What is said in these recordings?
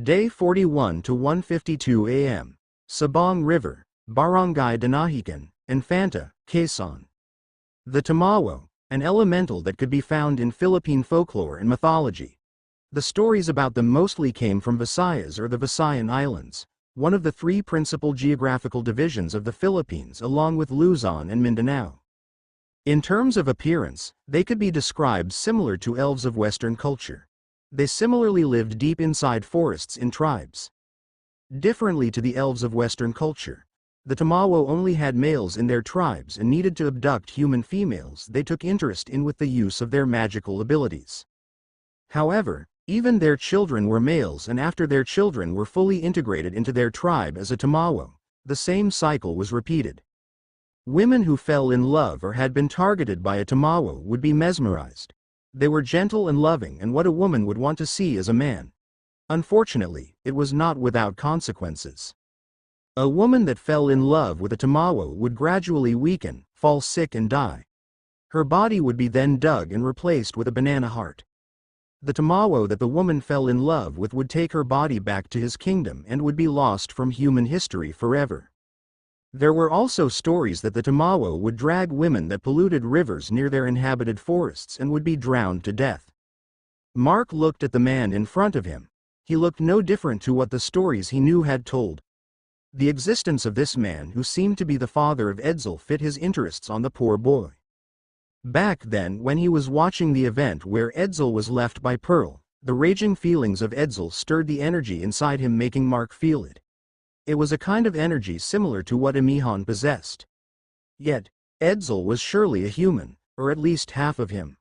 Day 41 to 1:52 a.m. Sabong River, Barangay Danahican, Infanta, Quezon. The Tamawo, an elemental that could be found in Philippine folklore and mythology. The stories about them mostly came from Visayas or the Visayan Islands, one of the three principal geographical divisions of the Philippines along with Luzon and Mindanao. In terms of appearance, they could be described similar to elves of Western culture. They similarly lived deep inside forests in tribes. Differently to the elves of Western culture, the Tamawo only had males in their tribes and needed to abduct human females they took interest in with the use of their magical abilities. However, even their children were males, and after their children were fully integrated into their tribe as a Tamawo, the same cycle was repeated. Women who fell in love or had been targeted by a Tamawo would be mesmerized. They were gentle and loving and what a woman would want to see as a man. Unfortunately, it was not without consequences. A woman that fell in love with a Tamawo would gradually weaken, fall sick and die. Her body would be then dug and replaced with a banana heart. The Tamawo that the woman fell in love with would take her body back to his kingdom and would be lost from human history forever. There were also stories that the Tamawo would drag women that polluted rivers near their inhabited forests and would be drowned to death. Mark looked at the man in front of him. He looked no different to what the stories he knew had told. The existence of this man who seemed to be the father of Edsel fit his interests on the poor boy. Back then when he was watching the event where Edsel was left by Pearl, the raging feelings of Edsel stirred the energy inside him, making Mark feel it. It was a kind of energy similar to what Amihan possessed. Yet, Edsel was surely a human, or at least half of him.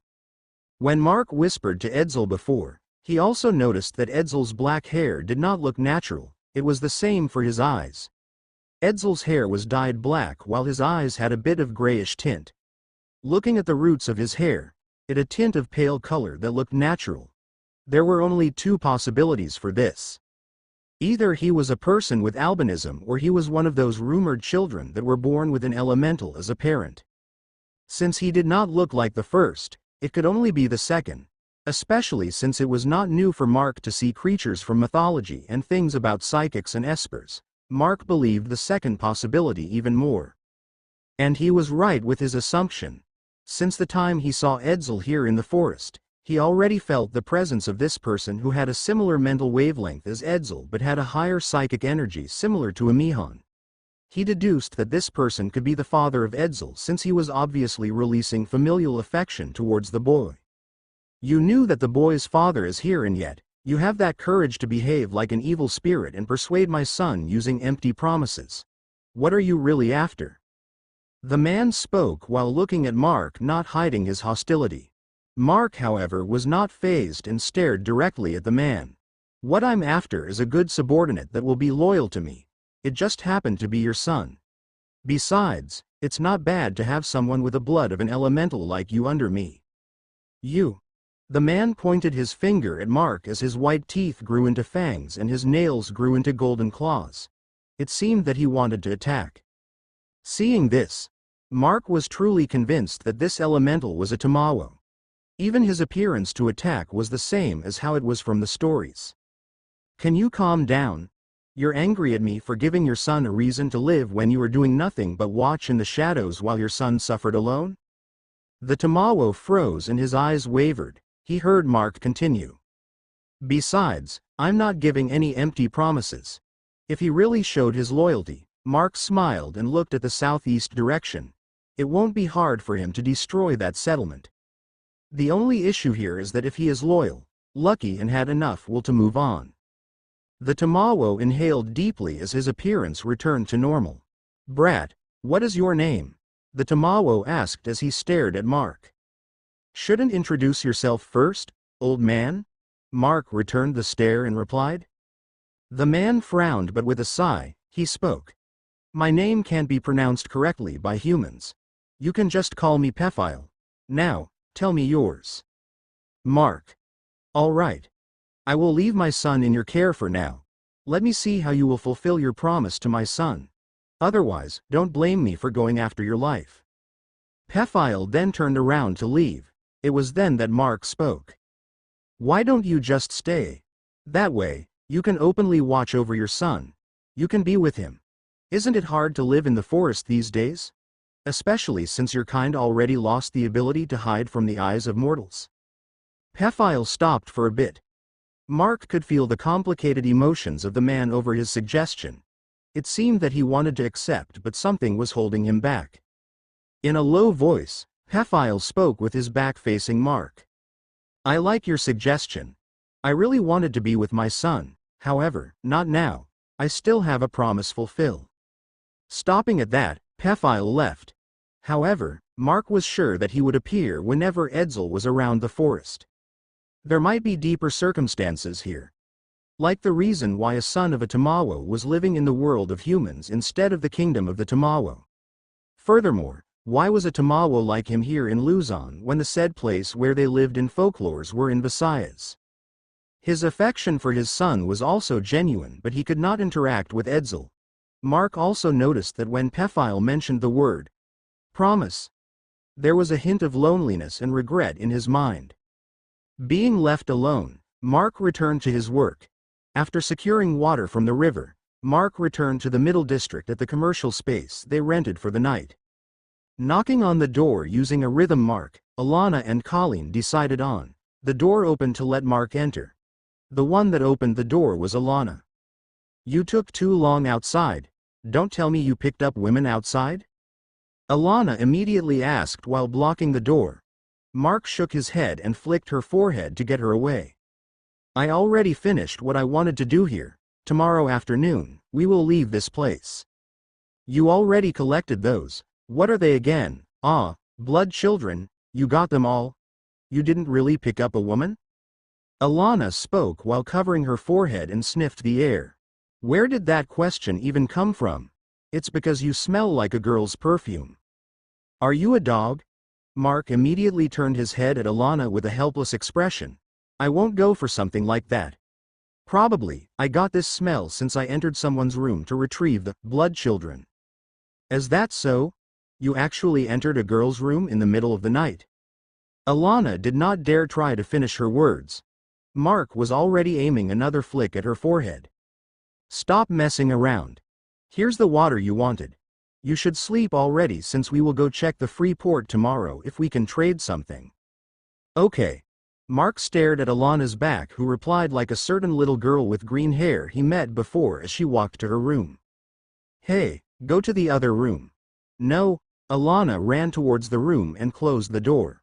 When Mark whispered to Edsel before, he also noticed that Edsel's black hair did not look natural. It was the same for his eyes. Edsel's hair was dyed black while his eyes had a bit of grayish tint. Looking at the roots of his hair, it had a tint of pale color that looked natural. There were only two possibilities for this. Either he was a person with albinism or he was one of those rumored children that were born with an elemental as a parent. Since he did not look like the first, it could only be the second, especially since it was not new for Mark to see creatures from mythology and things about psychics and espers. Mark believed the second possibility even more. And he was right with his assumption. Since the time he saw Edsel here in the forest, he already felt the presence of this person who had a similar mental wavelength as Edsel but had a higher psychic energy similar to Amihan. He deduced that this person could be the father of Edsel since he was obviously releasing familial affection towards the boy. You knew that the boy's father is here, and yet, you have that courage to behave like an evil spirit and persuade my son using empty promises. What are you really after? The man spoke while looking at Mark, not hiding his hostility. Mark, however, was not fazed and stared directly at the man. What I'm after is a good subordinate that will be loyal to me. It just happened to be your son. Besides, it's not bad to have someone with the blood of an elemental like you under me. You. The man pointed his finger at Mark as his white teeth grew into fangs and his nails grew into golden claws. It seemed that he wanted to attack. Seeing this, Mark was truly convinced that this elemental was a Tamawo. Even his appearance to attack was the same as how it was from the stories. Can you calm down? You're angry at me for giving your son a reason to live when you were doing nothing but watch in the shadows while your son suffered alone? The Tamawo froze and his eyes wavered. He heard Mark continue. Besides, I'm not giving any empty promises. If he really showed his loyalty, Mark smiled and looked at the southeast direction. It won't be hard for him to destroy that settlement. The only issue here is that if he is loyal, lucky and had enough will to move on. The Tamawo inhaled deeply as his appearance returned to normal. Brat, what is your name? The Tamawo asked as he stared at Mark. Shouldn't introduce yourself first, old man? Mark returned the stare and replied. The man frowned, but with a sigh, he spoke. My name can't be pronounced correctly by humans. You can just call me Pephile. Now, tell me yours. Mark. All right. I will leave my son in your care for now. Let me see how you will fulfill your promise to my son. Otherwise, don't blame me for going after your life. Pephile then turned around to leave. It was then that Mark spoke. Why don't you just stay? That way, You can openly watch over your son. You can be with him. Isn't it hard to live in the forest these days? Especially since your kind already lost the ability to hide from the eyes of mortals. Pephile stopped for a bit. Mark could feel the complicated emotions of the man over his suggestion. It seemed that he wanted to accept, but something was holding him back. In a low voice, Pephile spoke with his back facing Mark. I like your suggestion. I really wanted to be with my son, however, not now. I still have a promise fulfill. Stopping at that, Pephile left. However, Mark was sure that he would appear whenever Edsel was around the forest. There might be deeper circumstances here. Like the reason why a son of a Tamawo was living in the world of humans instead of the kingdom of the Tamawo. Furthermore, why was a Tamawo like him here in Luzon when the said place where they lived in folklores were in Visayas? His affection for his son was also genuine, but he could not interact with Edsel. Mark also noticed that when Pephile mentioned the word promise, there was a hint of loneliness and regret in his mind. Being left alone, Mark returned to his work. After securing water from the river, Mark returned to the middle district at the commercial space they rented for the night. Knocking on the door using a rhythm mark, Alana and Colleen decided on. The door opened to let Mark enter. The one that opened the door was Alana. You took too long outside. Don't tell me you picked up women outside? Alana immediately asked while blocking the door. Mark shook his head and flicked her forehead to get her away. I already finished what I wanted to do here. Tomorrow afternoon, we will leave this place. You already collected those. What are they again? Ah, blood children, you got them all? You didn't really pick up a woman? Alana spoke while covering her forehead and sniffed the air. Where did that question even come from? It's because you smell like a girl's perfume. Are you a dog? Mark immediately turned his head at Alana with a helpless expression. I won't go for something like that. Probably, I got this smell since I entered someone's room to retrieve the blood children. Is that so? You actually entered a girl's room in the middle of the night? Alana did not dare try to finish her words. Mark was already aiming another flick at her forehead. Stop messing around. Here's the water you wanted. You should sleep already since we will go check the free port tomorrow if we can trade something. Okay. Mark stared at Alana's back, who replied like a certain little girl with green hair he met before as she walked to her room. Hey, go to the other room. No, Alana ran towards the room and closed the door.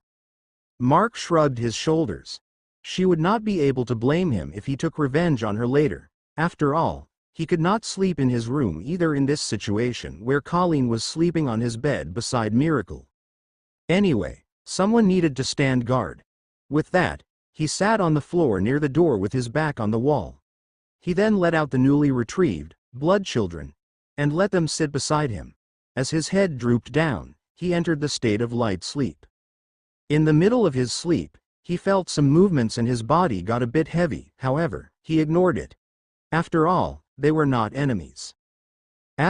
Mark shrugged his shoulders. She would not be able to blame him if he took revenge on her later. After all, he could not sleep in his room either in this situation where Colleen was sleeping on his bed beside Miracle. Anyway, someone needed to stand guard. With that, he sat on the floor near the door with his back on the wall. He then let out the newly retrieved blood children and let them sit beside him. As his head drooped down, he entered the state of light sleep. In the middle of his sleep, he felt some movements and his body got a bit heavy. However, he ignored it. After all, they were not enemies. ******,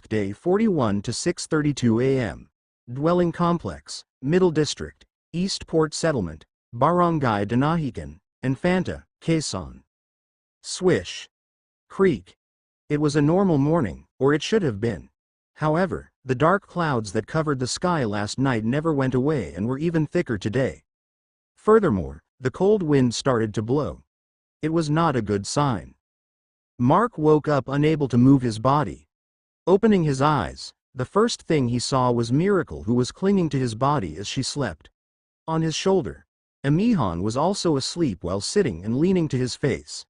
Day 41 to 6:32 a.m. Dwelling Complex, Middle District, East Port Settlement, Barangay Danahican, Infanta, Quezon. Swish. Creek. It was a normal morning, or it should have been. However, the dark clouds that covered the sky last night never went away and were even thicker today. Furthermore, the cold wind started to blow. It was not a good sign. Mark woke up unable to move his body. Opening his eyes, the first thing he saw was Miracle, who was clinging to his body as she slept. On his shoulder, Amihan was also asleep while sitting and leaning to his face.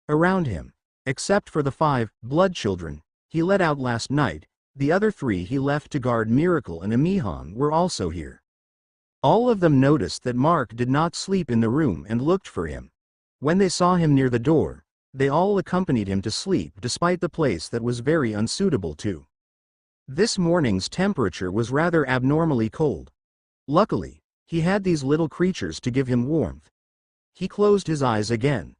Around him, except for the 5 blood children he let out last night, the other 3 he left to guard Miracle and Amihan were also here. All of them noticed that Mark did not sleep in the room and looked for him. When they saw him near the door, they all accompanied him to sleep despite the place that was very unsuitable to. This morning's temperature was rather abnormally cold. Luckily, he had these little creatures to give him warmth. He closed his eyes again.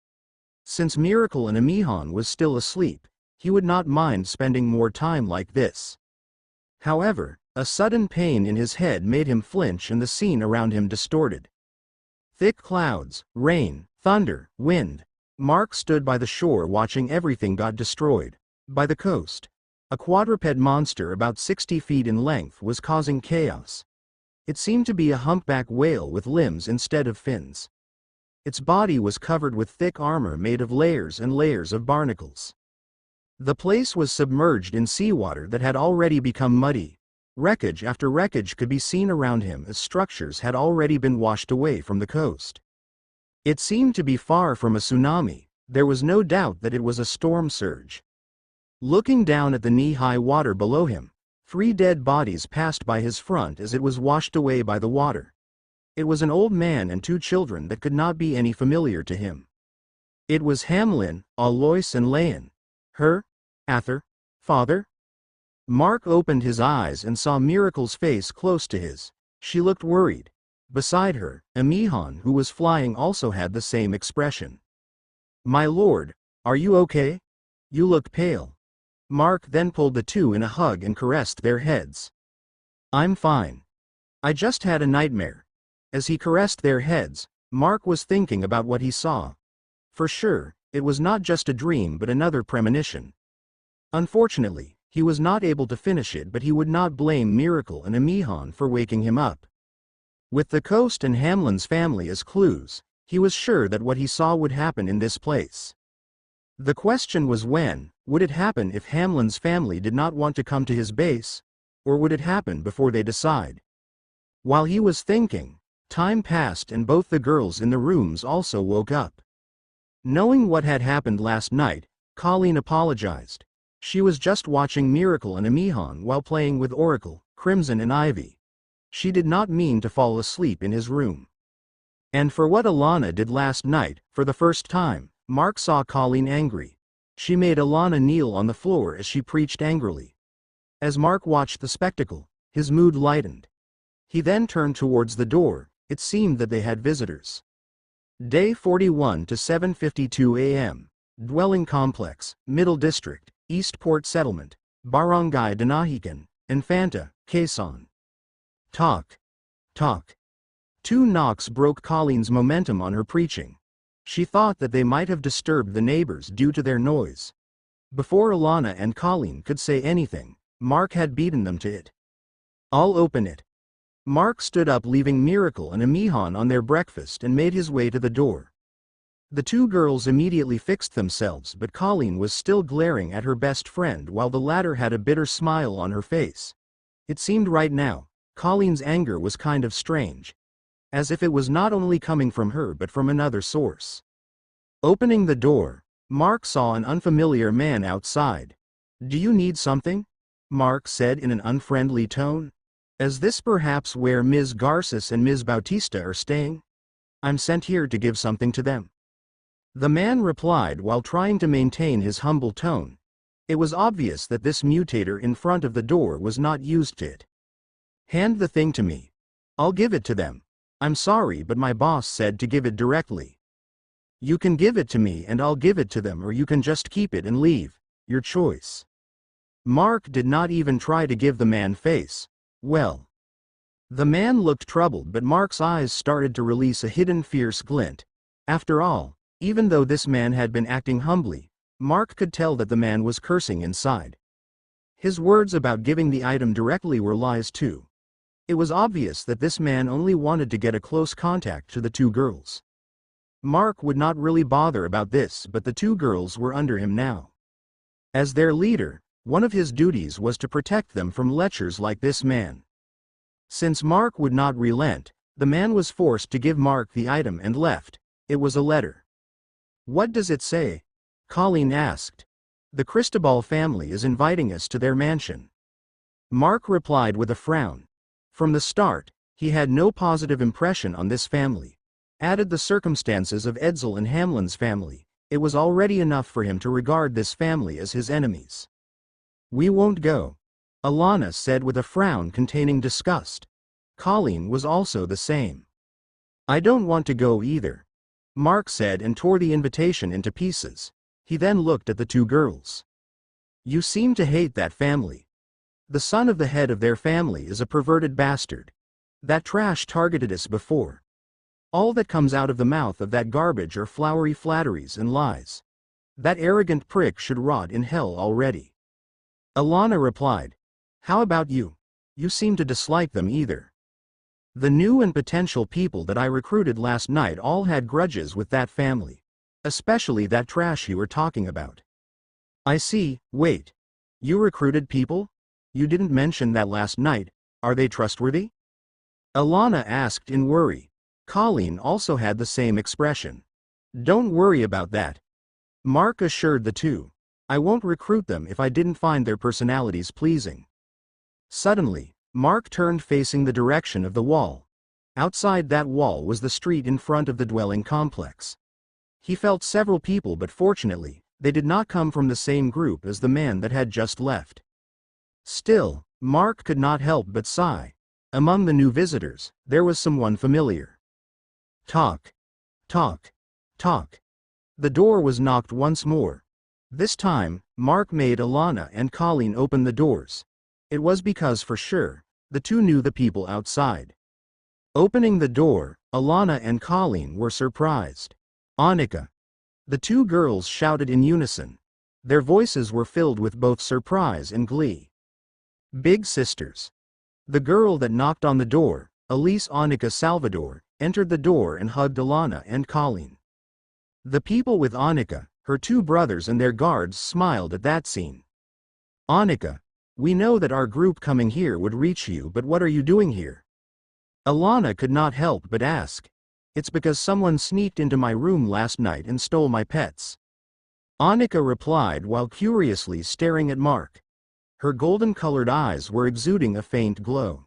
Since Miracle and Amihan was still asleep, he would not mind spending more time like this. However, a sudden pain in his head made him flinch and the scene around him distorted. Thick clouds, rain, thunder, wind. Mark stood by the shore watching everything got destroyed. By the coast, a quadruped monster about 60 feet in length was causing chaos. It seemed to be a humpback whale with limbs instead of fins. Its body was covered with thick armor made of layers and layers of barnacles. The place was submerged in seawater that had already become muddy. Wreckage after wreckage could be seen around him as structures had already been washed away from the coast. It seemed to be far from a tsunami. There was no doubt that it was a storm surge. Looking down at the knee-high water below him, 3 dead bodies passed by his front as it was washed away by the water. It was an old man and 2 children that could not be any familiar to him. It was Hamlin, Alois and Leon. Her? Arthur? Father? Mark opened his eyes and saw Miracle's face close to his. She looked worried. Beside her, Amihan, who was flying, also had the same expression. "My lord, are you okay? You look pale." Mark then pulled the 2 in a hug and caressed their heads. "I'm fine. I just had a nightmare." As he caressed their heads, Mark was thinking about what he saw. For sure, it was not just a dream but another premonition. Unfortunately, he was not able to finish it, but he would not blame Miracle and Amihan for waking him up. With the coast and Hamlin's family as clues, he was sure that what he saw would happen in this place. The question was when. Would it happen if Hamlin's family did not want to come to his base? Or would it happen before they decide? While he was thinking, time passed and both the girls in the rooms also woke up. Knowing what had happened last night, Colleen apologized. She was just watching Miracle and Amihan while playing with Oracle, Crimson and Ivy. She did not mean to fall asleep in his room. And for what Alana did last night, for the first time, Mark saw Colleen angry. She made Alana kneel on the floor as she preached angrily. As Mark watched the spectacle, his mood lightened. He then turned towards the door. It seemed that they had visitors. Day 41 to 7:52 a.m. Dwelling Complex, Middle District, Eastport Settlement, Barangay Danahican, Infanta, Quezon. Talk. Talk. 2 knocks broke Colleen's momentum on her preaching. She thought that they might have disturbed the neighbors due to their noise. Before Alana and Colleen could say anything, Mark had beaten them to it. "I'll open it." Mark stood up, leaving Miracle and Amihan on their breakfast, and made his way to the door. The 2 girls immediately fixed themselves, but Colleen was still glaring at her best friend while the latter had a bitter smile on her face. It seemed right now, Colleen's anger was kind of strange. As if it was not only coming from her but from another source. Opening the door, Mark saw an unfamiliar man outside. "Do you need something?" Mark said in an unfriendly tone. "Is this perhaps where Ms. Garces and Ms. Bautista are staying? I'm sent here to give something to them." The man replied while trying to maintain his humble tone. It was obvious that this mutator in front of the door was not used to it. "Hand the thing to me. I'll give it to them. I'm sorry, but my boss said to give it directly." "You can give it to me and I'll give it to them, or you can just keep it and leave. Your choice." Mark did not even try to give the man face. "Well." The man looked troubled, but Mark's eyes started to release a hidden fierce glint. After all, even though this man had been acting humbly, Mark could tell that the man was cursing inside. His words about giving the item directly were lies too. It was obvious that this man only wanted to get a close contact to the 2 girls. Mark would not really bother about this, but the 2 girls were under him now. As their leader, one of his duties was to protect them from lechers like this man. Since Mark would not relent, the man was forced to give Mark the item and left. It was a letter. "What does it say?" Colleen asked. "The Cristobal family is inviting us to their mansion." Mark replied with a frown. From the start, he had no positive impression on this family. Added the circumstances of Edsel and Hamlin's family, it was already enough for him to regard this family as his enemies. "We won't go," Alana said with a frown containing disgust. Colleen was also the same. "I don't want to go either," Mark said and tore the invitation into pieces. He then looked at the 2 girls. "You seem to hate that family. The son of the head of their family is a perverted bastard. That trash targeted us before. All that comes out of the mouth of that garbage are flowery flatteries and lies. That arrogant prick should rot in hell already. Alana replied, "How about you? You seem to dislike them either." The new and potential people that I recruited last night all had grudges with that family. Especially that trash you were talking about. I see. Wait. You recruited people? You didn't mention that last night. Are they trustworthy? Alana asked in worry. Colleen also had the same expression. Don't worry about that. Mark assured the two. I won't recruit them if I didn't find their personalities pleasing. Suddenly, Mark turned facing the direction of the wall. Outside that wall was the street in front of the dwelling complex. He felt several people, but fortunately, they did not come from the same group as the man that had just left. Still, Mark could not help but sigh. Among the new visitors, there was someone familiar. Talk. Talk. Talk. The door was knocked once more. This time, Mark made Alana and Colleen open the doors. It was because, for sure, the two knew the people outside. Opening the door, Alana and Colleen were surprised. Annika. The two girls shouted in unison. Their voices were filled with both surprise and glee. Big sisters. The girl that knocked on the door, Elise Annika Salvador, entered the door and hugged Alana and Colleen. The people with Annika, her two brothers and their guards smiled at that scene. Annika, we know that our group coming here would reach you, but what are you doing here? Alana could not help but ask. It's because someone sneaked into my room last night and stole my pets. Annika replied while curiously staring at Mark. Her golden-colored eyes were exuding a faint glow.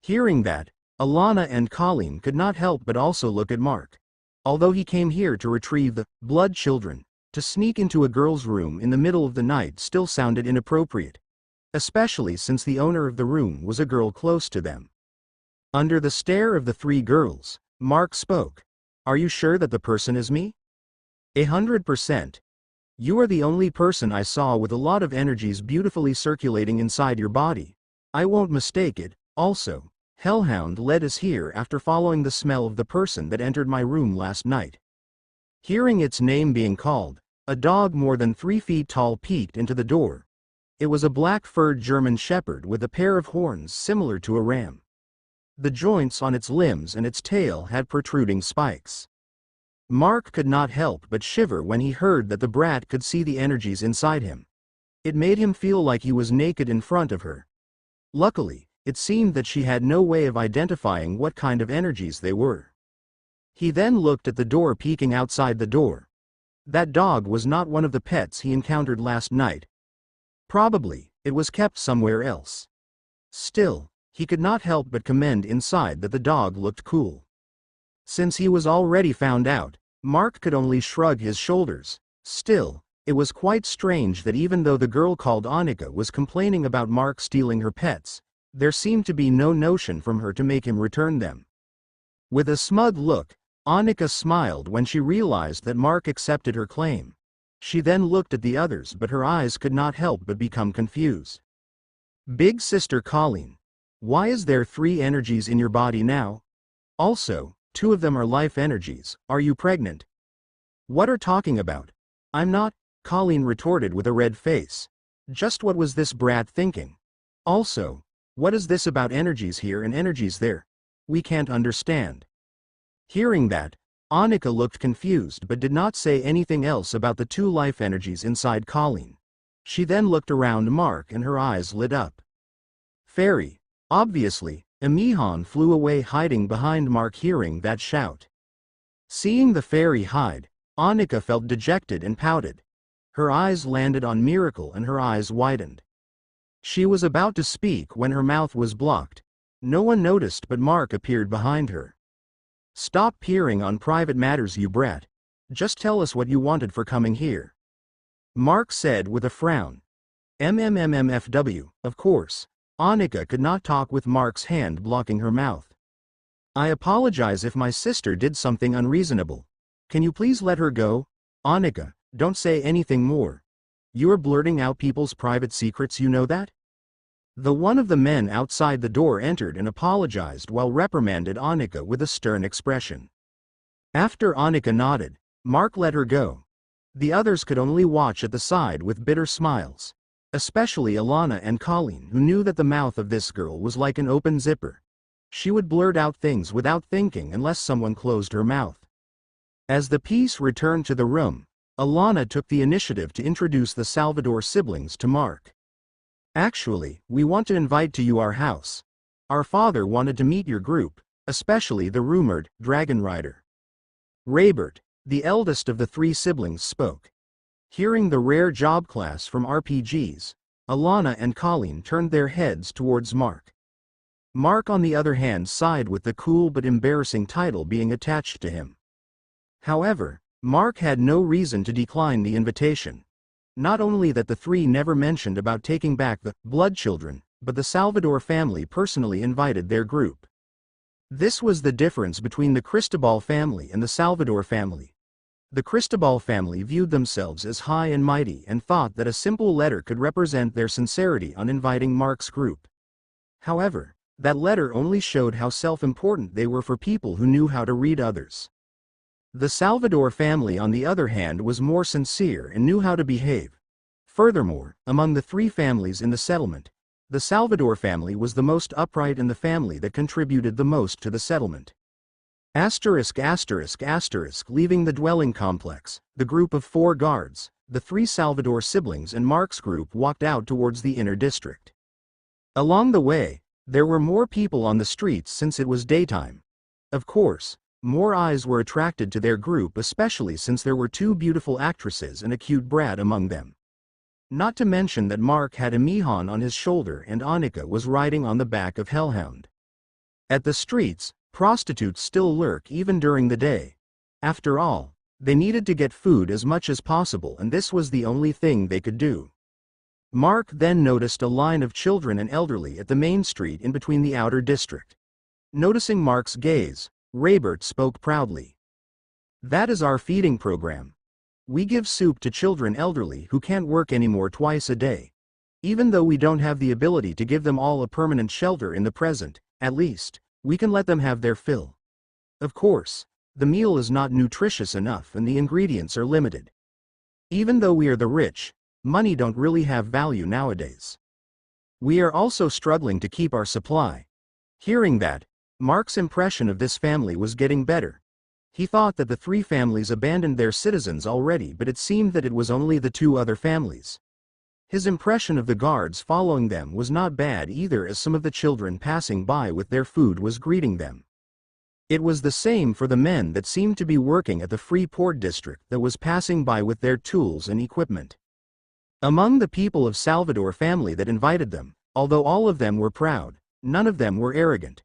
Hearing that, Alana and Colleen could not help but also look at Mark. Although he came here to retrieve the blood children, to sneak into a girl's room in the middle of the night still sounded inappropriate. Especially since the owner of the room was a girl close to them. Under the stare of the three girls, Mark spoke. Are you sure that the person is me? 100%. You are the only person I saw with a lot of energies beautifully circulating inside your body. I won't mistake it. Also, Hellhound led us here after following the smell of the person that entered my room last night. Hearing its name being called, a dog more than 3 feet tall peeked into the door. It was a black-furred German shepherd with a pair of horns similar to a ram. The joints on its limbs and its tail had protruding spikes. Mark could not help but shiver when he heard that the brat could see the energies inside him. It made him feel like he was naked in front of her. Luckily, it seemed that she had no way of identifying what kind of energies they were. He then looked at the door peeking outside the door. That dog was not one of the pets he encountered last night. Probably, it was kept somewhere else. Still, he could not help but commend inside that the dog looked cool. Since he was already found out, Mark could only shrug his shoulders. Still, it was quite strange that even though the girl called Annika was complaining about Mark stealing her pets, there seemed to be no notion from her to make him return them. With a smug look, Annika smiled when she realized that Mark accepted her claim. She then looked at the others, but her eyes could not help but become confused. Big sister Colleen. Why is there 3 energies in your body now? Also, 2 of them are life energies. Are you pregnant? What are talking about? I'm not, Colleen retorted with a red face. Just what was this brat thinking? Also, what is this about energies here and energies there? We can't understand. Hearing that, Annika looked confused but did not say anything else about the 2 life energies inside Colleen. She then looked around Mark and her eyes lit up. Fairy. Obviously, Emihan flew away hiding behind Mark hearing that shout. Seeing the fairy hide, Annika felt dejected and pouted. Her eyes landed on Miracle and her eyes widened. She was about to speak when her mouth was blocked. No one noticed but Mark appeared behind her. Stop peering on private matters, you brat. Just tell us what you wanted for coming here. Mark said with a frown. MMMFW, of course. Annika could not talk with Mark's hand blocking her mouth. I apologize if my sister did something unreasonable. Can you please let her go? Annika, don't say anything more. You are blurting out people's private secrets, you know that? The one of the men outside the door entered and apologized while reprimanded Annika with a stern expression. After Annika nodded, Mark let her go. The others could only watch at the side with bitter smiles. Especially Alana and Colleen, who knew that the mouth of this girl was like an open zipper. She would blurt out things without thinking unless someone closed her mouth. As the piece returned to the room, Alana took the initiative to introduce the Salvador siblings to Mark. Actually, we want to invite to you our house. Our father wanted to meet your group, especially the rumored Dragon Rider. Raybert, the eldest of the three siblings, spoke. Hearing the rare job class from RPGs, Alana and Colleen turned their heads towards Mark. Mark, on the other hand, sighed with the cool but embarrassing title being attached to him. However, Mark had no reason to decline the invitation. Not only that the three never mentioned about taking back the blood children, but the Salvador family personally invited their group. This was the difference between the Cristobal family and the Salvador family. The Cristobal family viewed themselves as high and mighty and thought that a simple letter could represent their sincerity on inviting Mark's group. However, that letter only showed how self-important they were for people who knew how to read others. The Salvador family, on the other hand, was more sincere and knew how to behave. Furthermore, among the three families in the settlement, the Salvador family was the most upright and the family that contributed the most to the settlement. Leaving the dwelling complex, the group of 4 guards, the 3 Salvador siblings and Mark's group walked out towards the inner district. Along the way, there were more people on the streets since it was daytime. Of course, more eyes were attracted to their group, especially since there were 2 beautiful actresses and a cute brat among them. Not to mention that Mark had a Mihan on his shoulder and Annika was riding on the back of Hellhound. At the streets, prostitutes still lurk even during the day. After all, they needed to get food as much as possible, and this was the only thing they could do. Mark then noticed a line of children and elderly at the main street in between the outer district. Noticing Mark's gaze, Raybert spoke proudly. "That is our feeding program. We give soup to children elderly who can't work anymore twice a day. Even though we don't have the ability to give them all a permanent shelter in the present, at least, we can let them have their fill. Of course, the meal is not nutritious enough and the ingredients are limited. Even though we are the rich, money don't really have value nowadays. We are also struggling to keep our supply." Hearing that, Mark's impression of this family was getting better. He thought that the 3 families abandoned their citizens already, but it seemed that it was only the 2 other families. His impression of the guards following them was not bad either, as some of the children passing by with their food was greeting them. It was the same for the men that seemed to be working at the Freeport district that was passing by with their tools and equipment. Among the people of Salvador family that invited them, although all of them were proud, none of them were arrogant.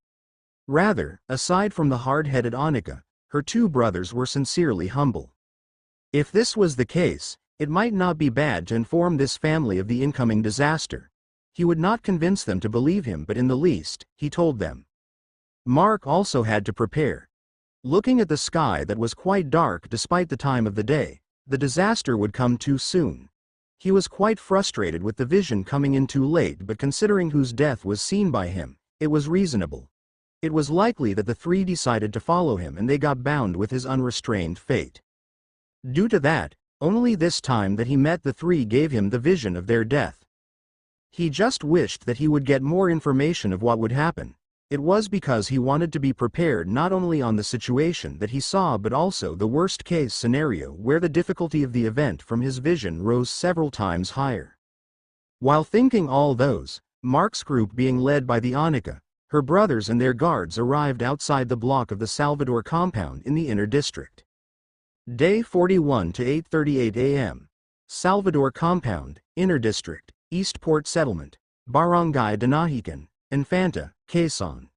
Rather, aside from the hard-headed Annika, her 2 brothers were sincerely humble. If this was the case, it might not be bad to inform this family of the incoming disaster. He would not convince them to believe him, but in the least, he told them. Mark also had to prepare. Looking at the sky that was quite dark despite the time of the day, the disaster would come too soon. He was quite frustrated with the vision coming in too late, but considering whose death was seen by him, it was reasonable. It was likely that the 3 decided to follow him and they got bound with his unrestrained fate. Due to that, only this time that he met the 3 gave him the vision of their death. He just wished that he would get more information of what would happen. It was because he wanted to be prepared not only on the situation that he saw but also the worst-case scenario where the difficulty of the event from his vision rose several times higher. While thinking all those, Mark's group, being led by the Annika, her brothers and their guards, arrived outside the block of the Salvador compound in the inner district. Day 41 to 8:38 a.m. Salvador compound, inner district, Eastport settlement, Barangay Dinahican, Infanta, Quezon.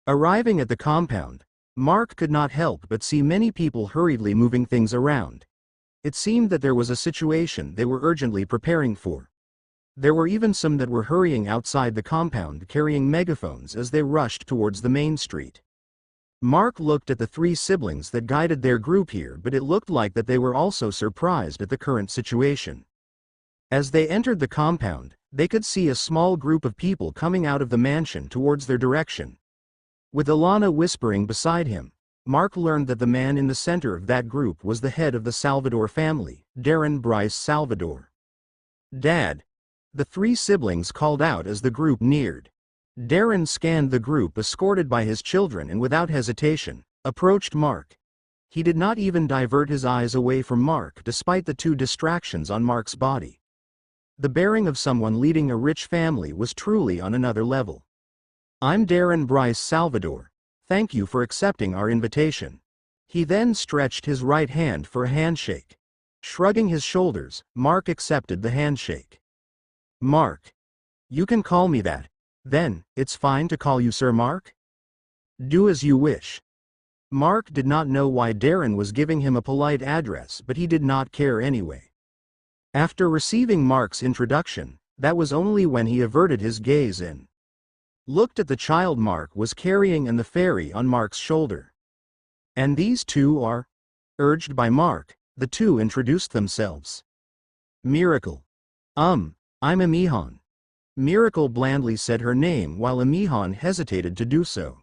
Arriving at the compound, Mark could not help but see many people hurriedly moving things around. It seemed that there was a situation they were urgently preparing for. There were even some that were hurrying outside the compound carrying megaphones as they rushed towards the main street. Mark looked at the 3 siblings that guided their group here, but it looked like that they were also surprised at the current situation. As they entered the compound, they could see a small group of people coming out of the mansion towards their direction. With Alana whispering beside him, Mark learned that the man in the center of that group was the head of the Salvador family, Darren Bryce Salvador. "Dad!" The three siblings called out as the group neared. Darren scanned the group escorted by his children and without hesitation, approached Mark. He did not even divert his eyes away from Mark despite the two distractions on Mark's body. The bearing of someone leading a rich family was truly on another level. "I'm Darren Bryce Salvador. Thank you for accepting our invitation." He then stretched his right hand for a handshake. Shrugging his shoulders, Mark accepted the handshake. "Mark. You can call me that. Then, it's fine to call you Sir Mark?" "Do as you wish." Mark did not know why Darren was giving him a polite address, but he did not care anyway. After receiving Mark's introduction, that was only when he averted his gaze and looked at the child Mark was carrying and the fairy on Mark's shoulder. "And these two are?" Urged by Mark, the two introduced themselves. "Miracle. I'm Amihan." Miracle blandly said her name while Amihan hesitated to do so.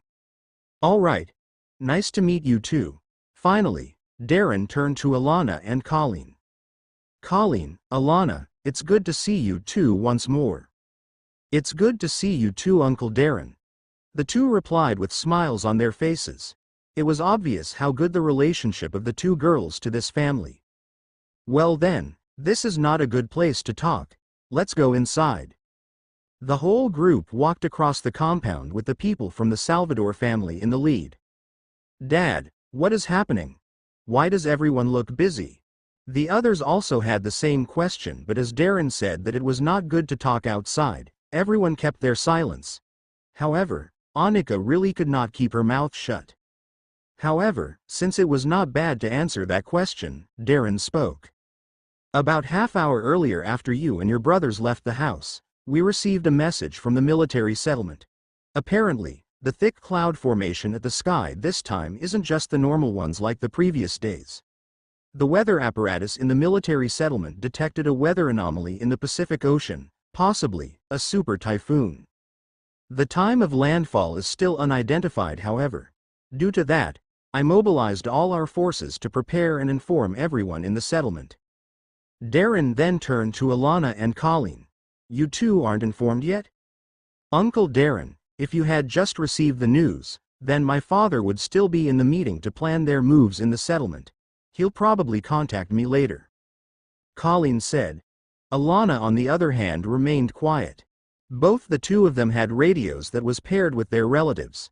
"All right. Nice to meet you too." Finally, Darren turned to Alana and Colleen. "Colleen, Alana, it's good to see you two once more." "It's good to see you too, Uncle Darren." The two replied with smiles on their faces. It was obvious how good the relationship of the two girls to this family. "Well then, this is not a good place to talk. Let's go inside." The whole group walked across the compound with the people from the Salvador family in the lead. "Dad, what is happening? Why does everyone look busy?" The others also had the same question, but as Darren said that it was not good to talk outside, everyone kept their silence. However, Annika really could not keep her mouth shut. However, since it was not bad to answer that question, Darren spoke. "About half-hour earlier, after you and your brothers left the house, we received a message from the military settlement. Apparently, the thick cloud formation at the sky this time isn't just the normal ones like the previous days. The weather apparatus in the military settlement detected a weather anomaly in the Pacific Ocean, possibly a super typhoon. The time of landfall is still unidentified, however. Due to that, I mobilized all our forces to prepare and inform everyone in the settlement." Darren then turned to Alana and Colleen. "You two aren't informed yet?" "Uncle Darren, if you had just received the news, then my father would still be in the meeting to plan their moves in the settlement. He'll probably contact me later," Colleen said. Alana, on the other hand, remained quiet. Both the two of them had radios that was paired with their relatives.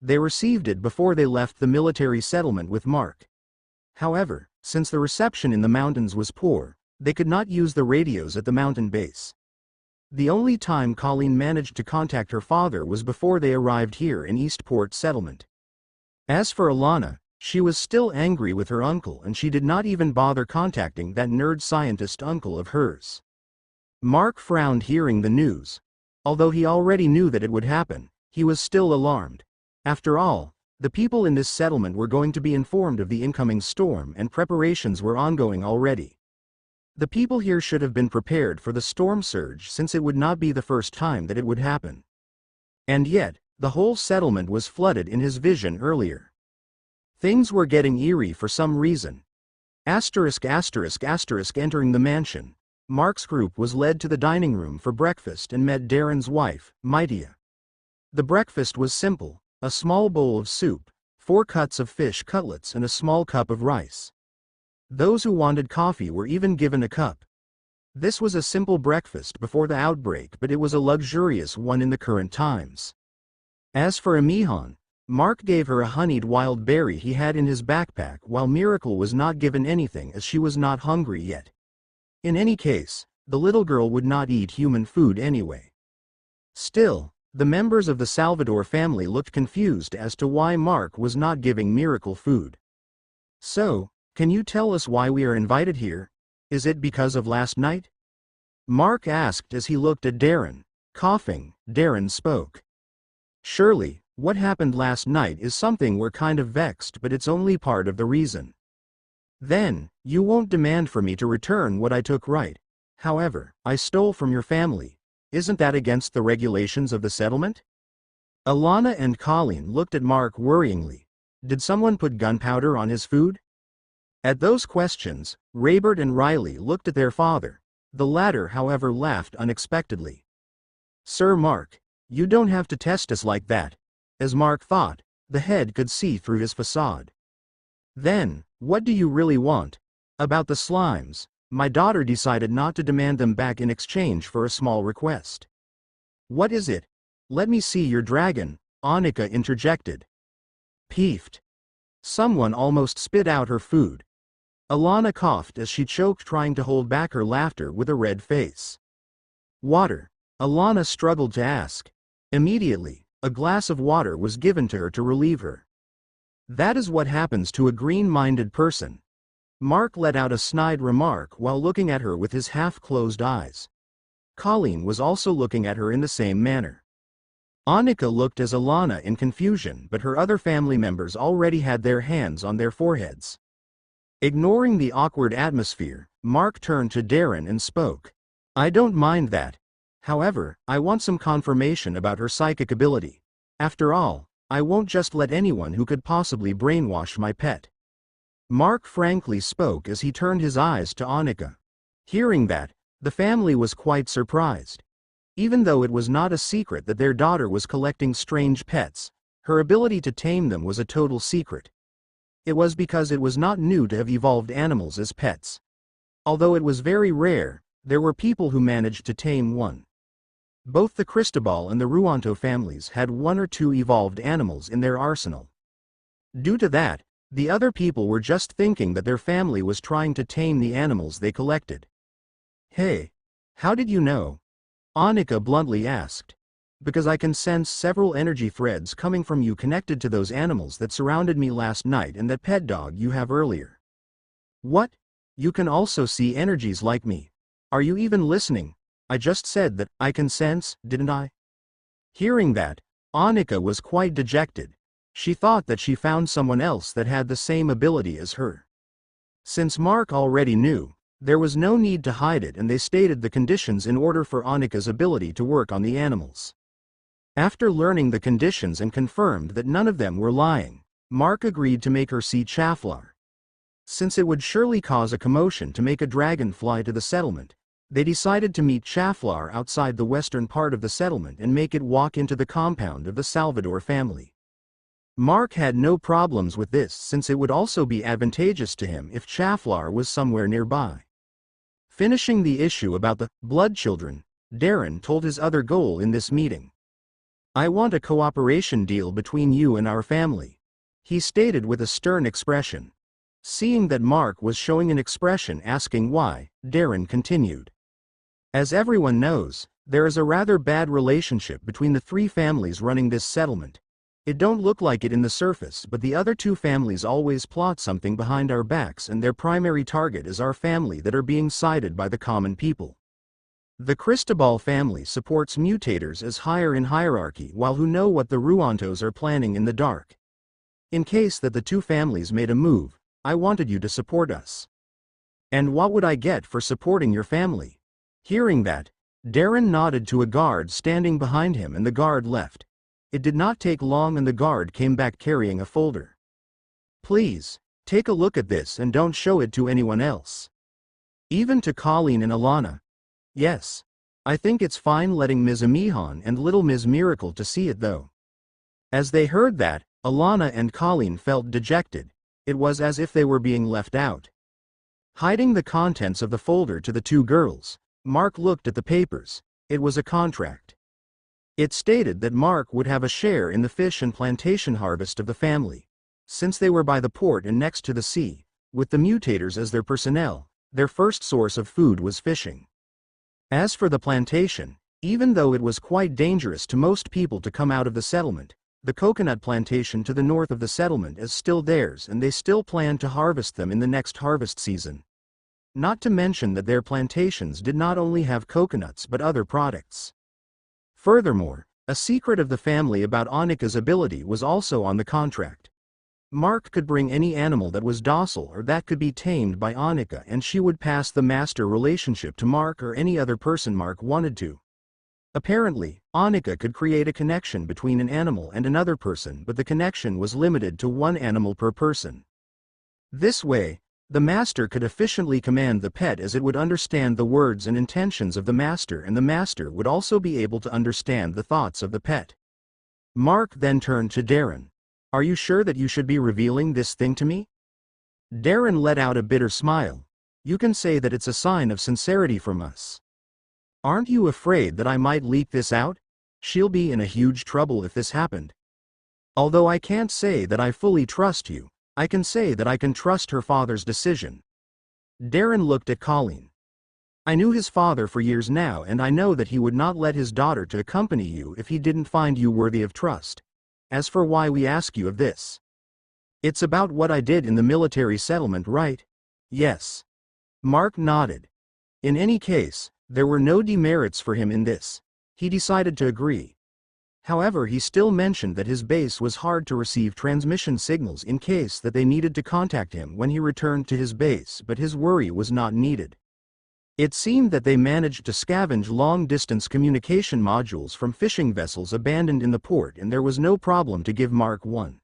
They received it before they left the military settlement with Mark. However, since the reception in the mountains was poor, they could not use the radios at the mountain base. The only time Colleen managed to contact her father was before they arrived here in Eastport Settlement. As for Alana, she was still angry with her uncle and she did not even bother contacting that nerd scientist uncle of hers. Mark frowned hearing the news. Although he already knew that it would happen, he was still alarmed. After all, the people in this settlement were going to be informed of the incoming storm and preparations were ongoing already. The people here should have been prepared for the storm surge since it would not be the first time that it would happen. And yet, the whole settlement was flooded in his vision earlier. Things were getting eerie for some reason. Entering the mansion, Mark's group was led to the dining room for breakfast and met Darren's wife, Maitia. The breakfast was simple, a small bowl of soup, 4 cuts of fish cutlets and a small cup of rice. Those who wanted coffee were even given a cup. This was a simple breakfast before the outbreak, but it was a luxurious one in the current times. As for Amihan, Mark gave her a honeyed wild berry he had in his backpack, while Miracle was not given anything as she was not hungry yet. In any case, the little girl would not eat human food anyway. Still, the members of the Salvador family looked confused as to why Mark was not giving Miracle food. "So, can you tell us why we are invited here? Is it because of last night?" Mark asked as he looked at Darren. Coughing, Darren spoke. "Surely, what happened last night is something we're kind of vexed, but it's only part of the reason." "Then, you won't demand for me to return what I took, right? However, I stole from your family. Isn't that against the regulations of the settlement?" Alana and Colleen looked at Mark worryingly. Did someone put gunpowder on his food? At those questions, Raybert and Riley looked at their father. The latter, however, laughed unexpectedly. Sir Mark, you don't have to test us like that. As Mark thought, the head could see through his facade. Then, what do you really want? About the slimes, my daughter decided not to demand them back in exchange for a small request. What is it? Let me see your dragon, Annika interjected. Peeved. Someone almost spit out her food. Alana coughed as she choked, trying to hold back her laughter with a red face. Water, Alana struggled to ask. Immediately, a glass of water was given to her to relieve her. That is what happens to a green-minded person. Mark let out a snide remark while looking at her with his half-closed eyes. Colleen was also looking at her in the same manner. Annika looked as Alana in confusion, but her other family members already had their hands on their foreheads. Ignoring the awkward atmosphere, Mark turned to Darren and spoke. I don't mind that. However, I want some confirmation about her psychic ability. After all, I won't just let anyone who could possibly brainwash my pet. Mark frankly spoke as he turned his eyes to Annika. Hearing that, the family was quite surprised. Even though it was not a secret that their daughter was collecting strange pets, her ability to tame them was a total secret. It was because it was not new to have evolved animals as pets. Although it was very rare, there were people who managed to tame one. Both the Cristobal and the Ruanto families had one or two evolved animals in their arsenal. Due to that, the other people were just thinking that their family was trying to tame the animals they collected. Hey, how did you know? Annika bluntly asked. Because I can sense several energy threads coming from you connected to those animals that surrounded me last night and that pet dog you have earlier. What? You can also see energies like me. Are you even listening? I just said that I can sense, didn't I? Hearing that, Annika was quite dejected. She thought that she found someone else that had the same ability as her. Since Mark already knew, there was no need to hide it, and they stated the conditions in order for Annika's ability to work on the animals. After learning the conditions and confirmed that none of them were lying, Mark agreed to make her see Chaflar. Since it would surely cause a commotion to make a dragon fly to the settlement, they decided to meet Chaflar outside the western part of the settlement and make it walk into the compound of the Salvador family. Mark had no problems with this, since it would also be advantageous to him if Chaflar was somewhere nearby. Finishing the issue about the blood children, Darren told his other goal in this meeting. I want a cooperation deal between you and our family, he stated with a stern expression. Seeing that Mark was showing an expression asking why, Darren continued. As everyone knows, there is a rather bad relationship between the three families running this settlement. It don't look like it in the surface, but the other two families always plot something behind our backs, and their primary target is our family that are being sided by the common people. The Cristobal family supports mutators as higher in hierarchy, while who know what the Ruantos are planning in the dark. In case that the two families made a move, I wanted you to support us. And what would I get for supporting your family? Hearing that, Darren nodded to a guard standing behind him, and the guard left. It did not take long and the guard came back carrying a folder. Please, take a look at this and don't show it to anyone else. Even to Colleen and Alana. Yes. I think it's fine letting Ms. Amihan and little Ms. Miracle to see it though. As they heard that, Alana and Colleen felt dejected. It was as if they were being left out. Hiding the contents of the folder to the two girls, Mark looked at the papers. It was a contract. It stated that Mark would have a share in the fish and plantation harvest of the family. Since they were by the port and next to the sea, with the mutators as their personnel, their first source of food was fishing. As for the plantation, even though it was quite dangerous to most people to come out of the settlement, the coconut plantation to the north of the settlement is still theirs, and they still plan to harvest them in the next harvest season. Not to mention that their plantations did not only have coconuts but other products. Furthermore, a secret of the family about Annika's ability was also on the contract. Mark could bring any animal that was docile or that could be tamed by Annika, and she would pass the master relationship to Mark or any other person Mark wanted to. Apparently, Annika could create a connection between an animal and another person, but the connection was limited to one animal per person. This way, the master could efficiently command the pet as it would understand the words and intentions of the master, and the master would also be able to understand the thoughts of the pet. Mark then turned to Darren. "Are you sure that you should be revealing this thing to me?" Darren let out a bitter smile. "You can say that it's a sign of sincerity from us. Aren't you afraid that I might leak this out? She'll be in a huge trouble if this happened. Although I can't say that I fully trust you, I can say that I can trust her father's decision." Darren looked at Colleen. "I knew his father for years now, and I know that he would not let his daughter to accompany you if he didn't find you worthy of trust. As for why we ask you of this, it's about what I did in the military settlement, right?" "Yes." Mark nodded. In any case, there were no demerits for him in this. He decided to agree. However, he still mentioned that his base was hard to receive transmission signals in case that they needed to contact him when he returned to his base, but his worry was not needed. It seemed that they managed to scavenge long-distance communication modules from fishing vessels abandoned in the port, and there was no problem to give Mark one.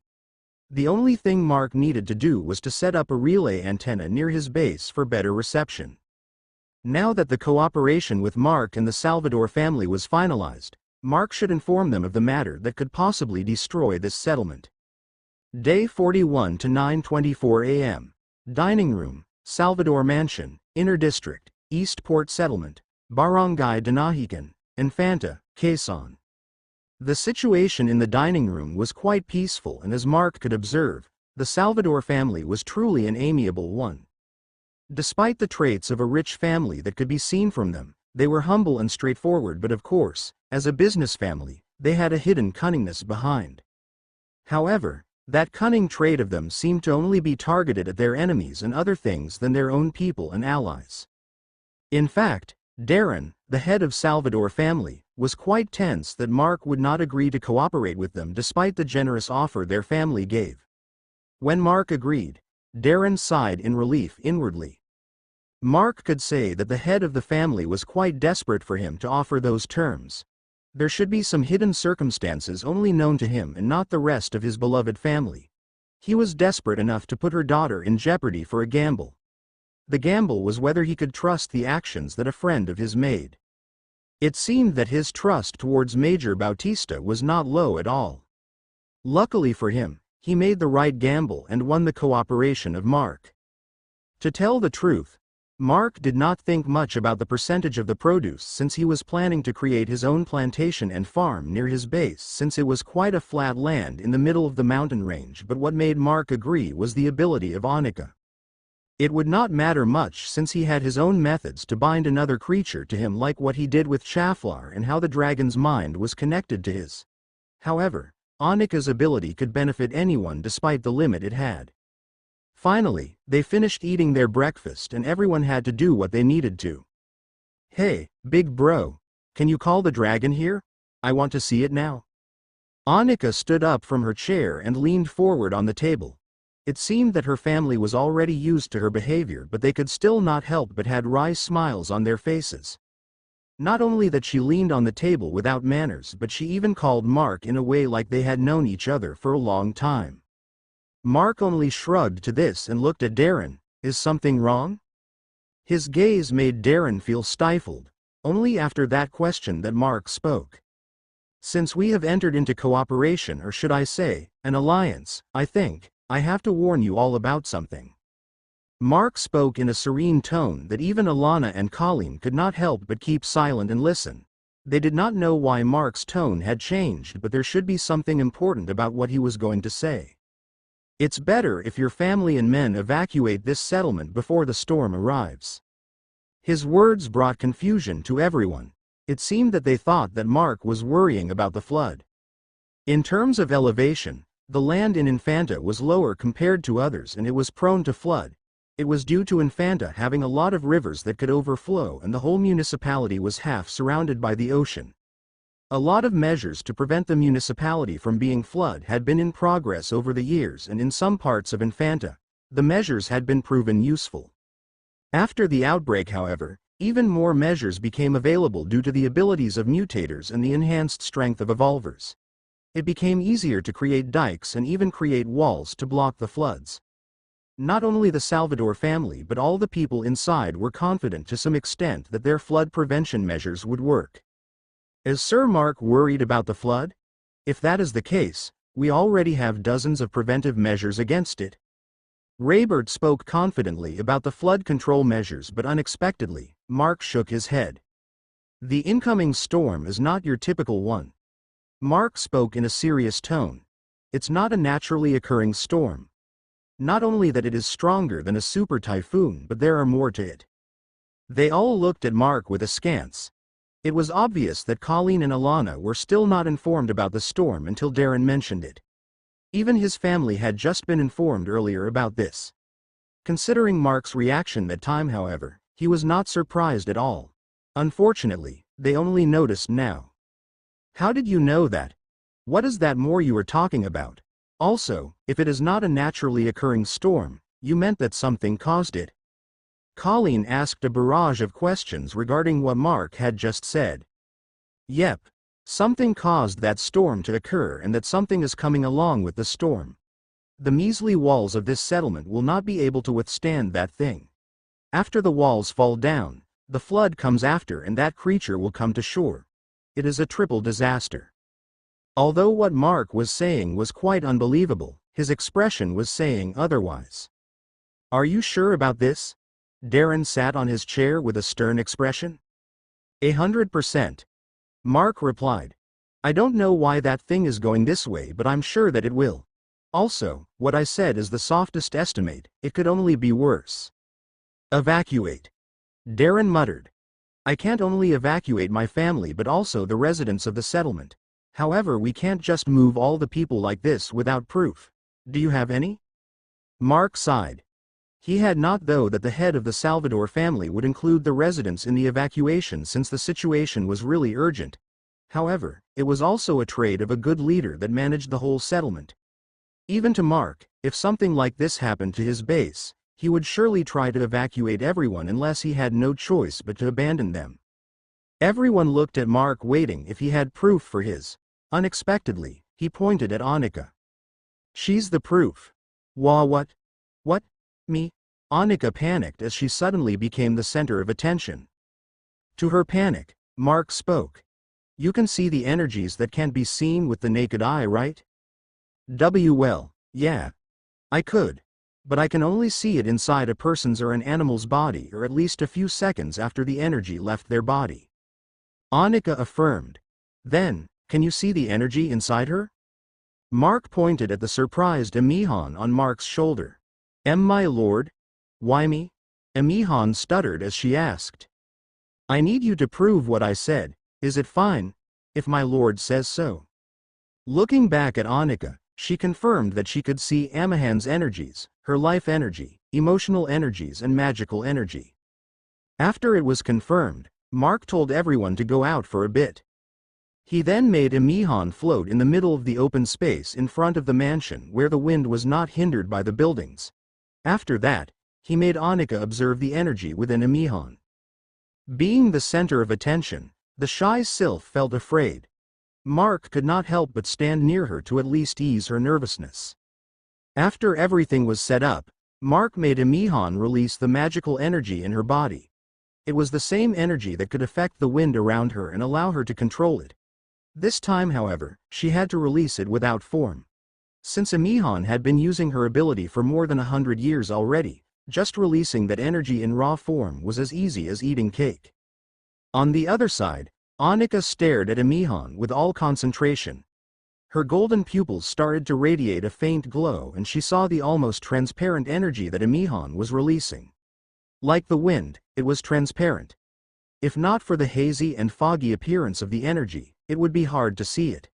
The only thing Mark needed to do was to set up a relay antenna near his base for better reception. Now that the cooperation with Mark and the Salvador family was finalized, Mark should inform them of the matter that could possibly destroy this settlement. Day 41 to 9:24 a.m. Dining room, Salvador Mansion, Inner District, Eastport Settlement, Barangay Dinahican, Infanta, Quezon. The situation in the dining room was quite peaceful, and as Mark could observe, the Salvador family was truly an amiable one. Despite the traits of a rich family that could be seen from them, they were humble and straightforward, but of course, as a business family, they had a hidden cunningness behind. However, that cunning trait of them seemed to only be targeted at their enemies and other things than their own people and allies. In fact, Darren, the head of Salvador family, was quite tense that Mark would not agree to cooperate with them despite the generous offer their family gave. When Mark agreed, Darren sighed in relief inwardly. Mark could say that the head of the family was quite desperate for him to offer those terms. There should be some hidden circumstances only known to him and not the rest of his beloved family. He was desperate enough to put her daughter in jeopardy for a gamble. The gamble was whether he could trust the actions that a friend of his made. It seemed that his trust towards Major Bautista was not low at all. Luckily for him, he made the right gamble and won the cooperation of Mark. To tell the truth, Mark did not think much about the percentage of the produce, since he was planning to create his own plantation and farm near his base, since it was quite a flat land in the middle of the mountain range. But what made Mark agree was the ability of Annika. It would not matter much since he had his own methods to bind another creature to him, like what he did with Chaflar and how the dragon's mind was connected to his. However, Annika's ability could benefit anyone despite the limit it had. Finally, they finished eating their breakfast and everyone had to do what they needed to. "Hey, big bro, can you call the dragon here? I want to see it now." Annika stood up from her chair and leaned forward on the table. It seemed that her family was already used to her behavior, but they could still not help but had wry smiles on their faces. Not only that she leaned on the table without manners, but she even called Mark in a way like they had known each other for a long time. Mark only shrugged to this and looked at Darren. "Is something wrong?" His gaze made Darren feel stifled. Only after that question that Mark spoke. "Since we have entered into cooperation, or should I say, an alliance, I think I have to warn you all about something." Mark spoke in a serene tone that even Alana and Colleen could not help but keep silent and listen. They did not know why Mark's tone had changed, but there should be something important about what he was going to say. "It's better if your family and men evacuate this settlement before the storm arrives." His words brought confusion to everyone. It seemed that they thought that Mark was worrying about the flood. In terms of elevation, the land in Infanta was lower compared to others and it was prone to flood. It was due to Infanta having a lot of rivers that could overflow, and the whole municipality was half surrounded by the ocean. A lot of measures to prevent the municipality from being flooded had been in progress over the years, and in some parts of Infanta, the measures had been proven useful. After the outbreak, however, Even more measures became available due to the abilities of mutators and the enhanced strength of evolvers. It became easier to create dikes and even create walls to block the floods. Not only the Salvador family but all the people inside were confident to some extent that their flood prevention measures would work. Is Sir Mark worried about the flood? If that is the case, we already have dozens of preventive measures against it. Raybert spoke confidently about the flood control measures, but unexpectedly, Mark shook his head. The incoming storm is not your typical one. Mark spoke in a serious tone. It's not a naturally occurring storm. Not only that it is stronger than a super typhoon, but there are more to it. They all looked at Mark with askance. It was obvious that Colleen and Alana were still not informed about the storm until Darren mentioned it. Even his family had just been informed earlier about this. Considering Mark's reaction that time, however, he was not surprised at all. Unfortunately, they only noticed now. How did you know that? What is that more you are talking about? Also, if it is not a naturally occurring storm, you meant that something caused it. Colleen asked a barrage of questions regarding what Mark had just said. Yep. Something caused that storm to occur, and that something is coming along with the storm. The measly walls of this settlement will not be able to withstand that thing. After the walls fall down, the flood comes after, and that creature will come to shore. It is a triple disaster. Although what Mark was saying was quite unbelievable, his expression was saying otherwise. Are you sure about this? Darren sat on his chair with a stern expression. 100%. Mark replied. I don't know why that thing is going this way, but I'm sure that it will. Also, what I said is the softest estimate, it could only be worse. Evacuate. Darren muttered. I can't only evacuate my family but also the residents of the settlement. However, we can't just move all the people like this without proof. Do you have any? Mark sighed. He had not thought that the head of the Salvador family would include the residents in the evacuation since the situation was really urgent. However, it was also a trait of a good leader that managed the whole settlement. Even to Mark, if something like this happened to his base, he would surely try to evacuate everyone unless he had no choice but to abandon them. Everyone looked at Mark, waiting if he had proof for his. Unexpectedly, he pointed at Annika. She's the proof. What? What? Me? Annika panicked as she suddenly became the center of attention. To her panic, Mark spoke. You can see the energies that can't be seen with the naked eye, right? Well, yeah. I could. But I can only see it inside a person's or an animal's body, or at least a few seconds after the energy left their body. Annika affirmed. Then, can you see the energy inside her? Mark pointed at the surprised Emihan on Mark's shoulder. My lord? Why me? Emihan stuttered as she asked. I need you to prove what I said. Is it fine if my lord says so? Looking back at Annika, she confirmed that she could see Amahan's energies, her life energy, emotional energies and magical energy. After it was confirmed, Mark told everyone to go out for a bit. He then made Emihan float in the middle of the open space in front of the mansion where the wind was not hindered by the buildings. After that, he made Annika observe the energy within Emihan. Being the center of attention, the shy sylph felt afraid. Mark could not help but stand near her to at least ease her nervousness. After everything was set up, Mark made Emihan release the magical energy in her body. It was the same energy that could affect the wind around her and allow her to control it. This time, however, she had to release it without form. Since Emihan had been using her ability for more than 100 years already, just releasing that energy in raw form was as easy as eating cake. On the other side, Annika stared at Emihan with all concentration. Her golden pupils started to radiate a faint glow, and she saw the almost transparent energy that Emihan was releasing. Like the wind, it was transparent. If not for the hazy and foggy appearance of the energy, it would be hard to see it.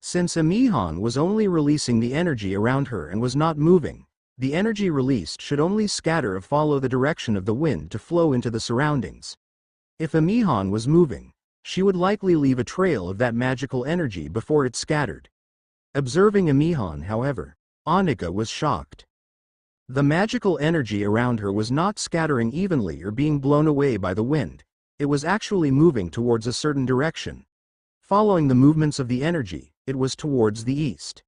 Since Emihan was only releasing the energy around her and was not moving, the energy released should only scatter or follow the direction of the wind to flow into the surroundings. If Emihan was moving, she would likely leave a trail of that magical energy before it scattered. Observing Emihan, however, Annika was shocked. The magical energy around her was not scattering evenly or being blown away by the wind, it was actually moving towards a certain direction. Following the movements of the energy, it was towards the east.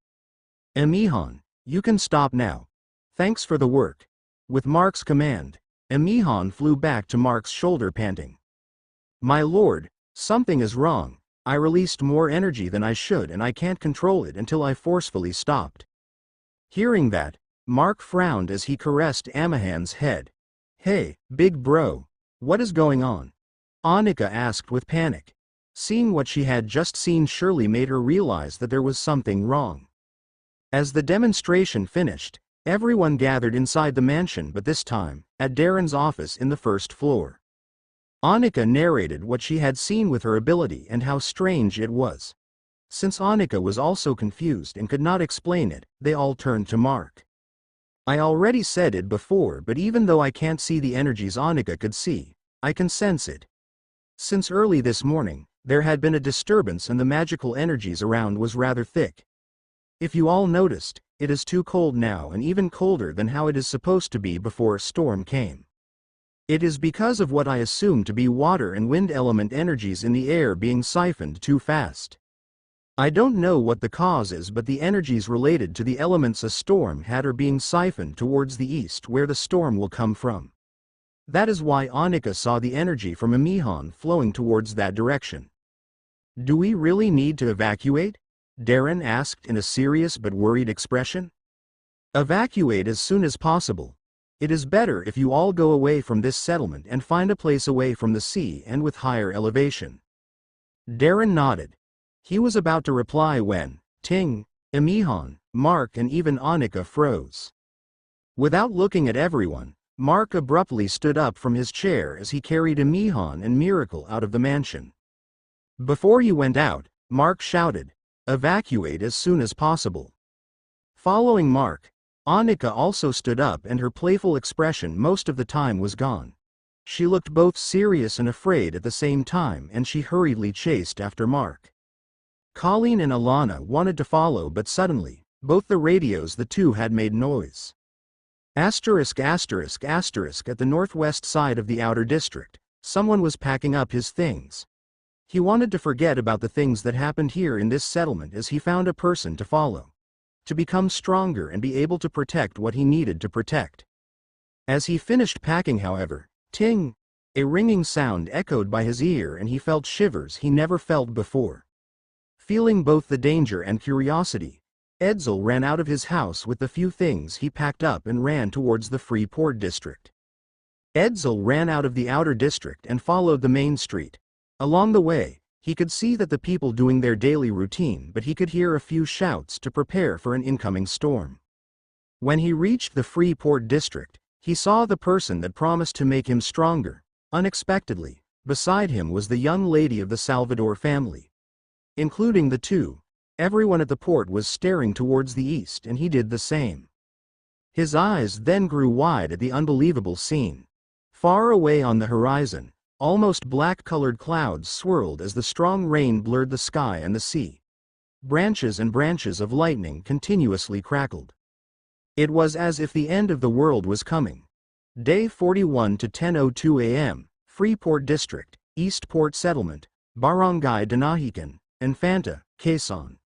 Emihan, you can stop now. Thanks for the work. With Mark's command, Emihan flew back to Mark's shoulder panting. My lord, something is wrong. I released more energy than I should and I can't control it until I forcefully stopped. Hearing that, Mark frowned as he caressed Emihan's head. Hey, big bro. What is going on? Annika asked with panic. Seeing what she had just seen surely made her realize that there was something wrong. As the demonstration finished, everyone gathered inside the mansion, but this time, at Darren's office in the first floor. Annika narrated what she had seen with her ability and how strange it was. Since Annika was also confused and could not explain it, they all turned to Mark. I already said it before, but even though I can't see the energies Annika could see, I can sense it. Since early this morning, there had been a disturbance and the magical energies around was rather thick. If you all noticed, it is too cold now and even colder than how it is supposed to be before a storm came. It is because of what I assume to be water and wind element energies in the air being siphoned too fast. I don't know what the cause is, but the energies related to the elements a storm had are being siphoned towards the east where the storm will come from. That is why Annika saw the energy from Emihan flowing towards that direction. Do we really need to evacuate? Darren asked in a serious but worried expression. Evacuate as soon as possible. It is better if you all go away from this settlement and find a place away from the sea and with higher elevation. Darren nodded. He was about to reply when, Ting, Emihan, Mark and even Annika froze. Without looking at everyone, Mark abruptly stood up from his chair as he carried Emihan and Miracle out of the mansion. Before he went out, Mark shouted, evacuate as soon as possible. Following Mark, Annika also stood up and her playful expression most of the time was gone. She looked both serious and afraid at the same time and she hurriedly chased after Mark. Colleen and Alana wanted to follow, but suddenly, both the radios the two had made noise. At the northwest side of the outer district, someone was packing up his things. He wanted to forget about the things that happened here in this settlement as he found a person to follow. To become stronger and be able to protect what he needed to protect. As he finished packing, however, ting! A ringing sound echoed by his ear and he felt shivers he never felt before. Feeling both the danger and curiosity, Edsel ran out of his house with the few things he packed up and ran towards the Freeport district. Edsel ran out of the outer district and followed the main street. Along the way, he could see that the people doing their daily routine, but he could hear a few shouts to prepare for an incoming storm. When he reached the Freeport district, he saw the person that promised to make him stronger. Unexpectedly, beside him was the young lady of the Salvador family. Including the two, everyone at the port was staring towards the east and he did the same. His eyes then grew wide at the unbelievable scene. Far away on the horizon, almost black-colored clouds swirled as the strong rain blurred the sky and the sea. Branches and branches of lightning continuously crackled. It was as if the end of the world was coming. Day 41 to 10:02 a.m., Freeport District, Eastport Settlement, Barangay Dinahican, Infanta, Quezon.